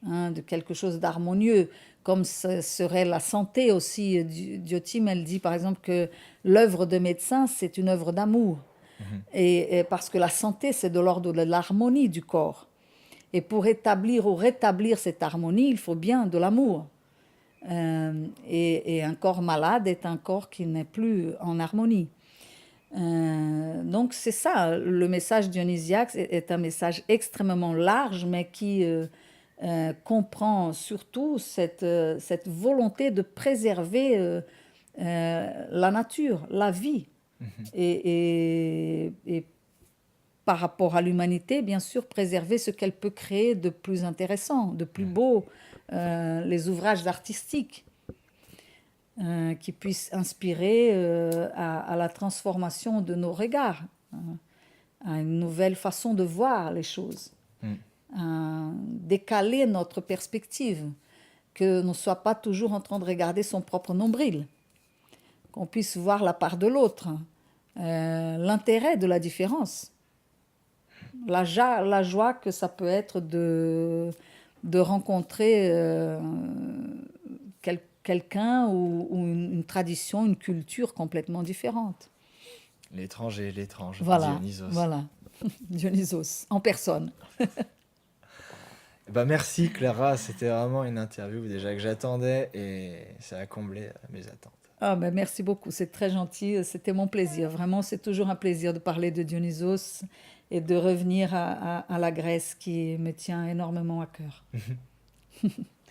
hein, de quelque chose d'harmonieux, comme ce serait la santé aussi. Diotime, elle dit par exemple que l'œuvre de médecin, c'est une œuvre d'amour. Et parce que la santé, c'est de l'ordre de l'harmonie du corps. Et pour établir ou rétablir cette harmonie, il faut bien de l'amour. Et un corps malade est un corps qui n'est plus en harmonie. Donc c'est ça, le message dionysiaque est un message extrêmement large, mais qui comprend surtout cette volonté de préserver la nature, la vie. Et par rapport à l'humanité, bien sûr, préserver ce qu'elle peut créer de plus intéressant, de plus beau, les ouvrages artistiques qui puissent inspirer à la transformation de nos regards, à une nouvelle façon de voir les choses, à décaler notre perspective, que l'on ne soit pas toujours en train de regarder son propre nombril, qu'on puisse voir la part de l'autre, l'intérêt de la différence. La joie que ça peut être de rencontrer quelqu'un ou une tradition, une culture complètement différente. l'étranger, l'étrange. Voilà, Dionysos. voilà. Dionysos, en personne. Bah merci Clara, c'était vraiment une interview déjà que j'attendais et ça a comblé mes attentes. Ah, ben merci beaucoup, c'est très gentil, c'était mon plaisir. Vraiment, c'est toujours un plaisir de parler de Dionysos et de revenir à la Grèce qui me tient énormément à cœur.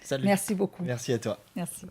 Salut. Merci beaucoup. Merci à toi. Merci.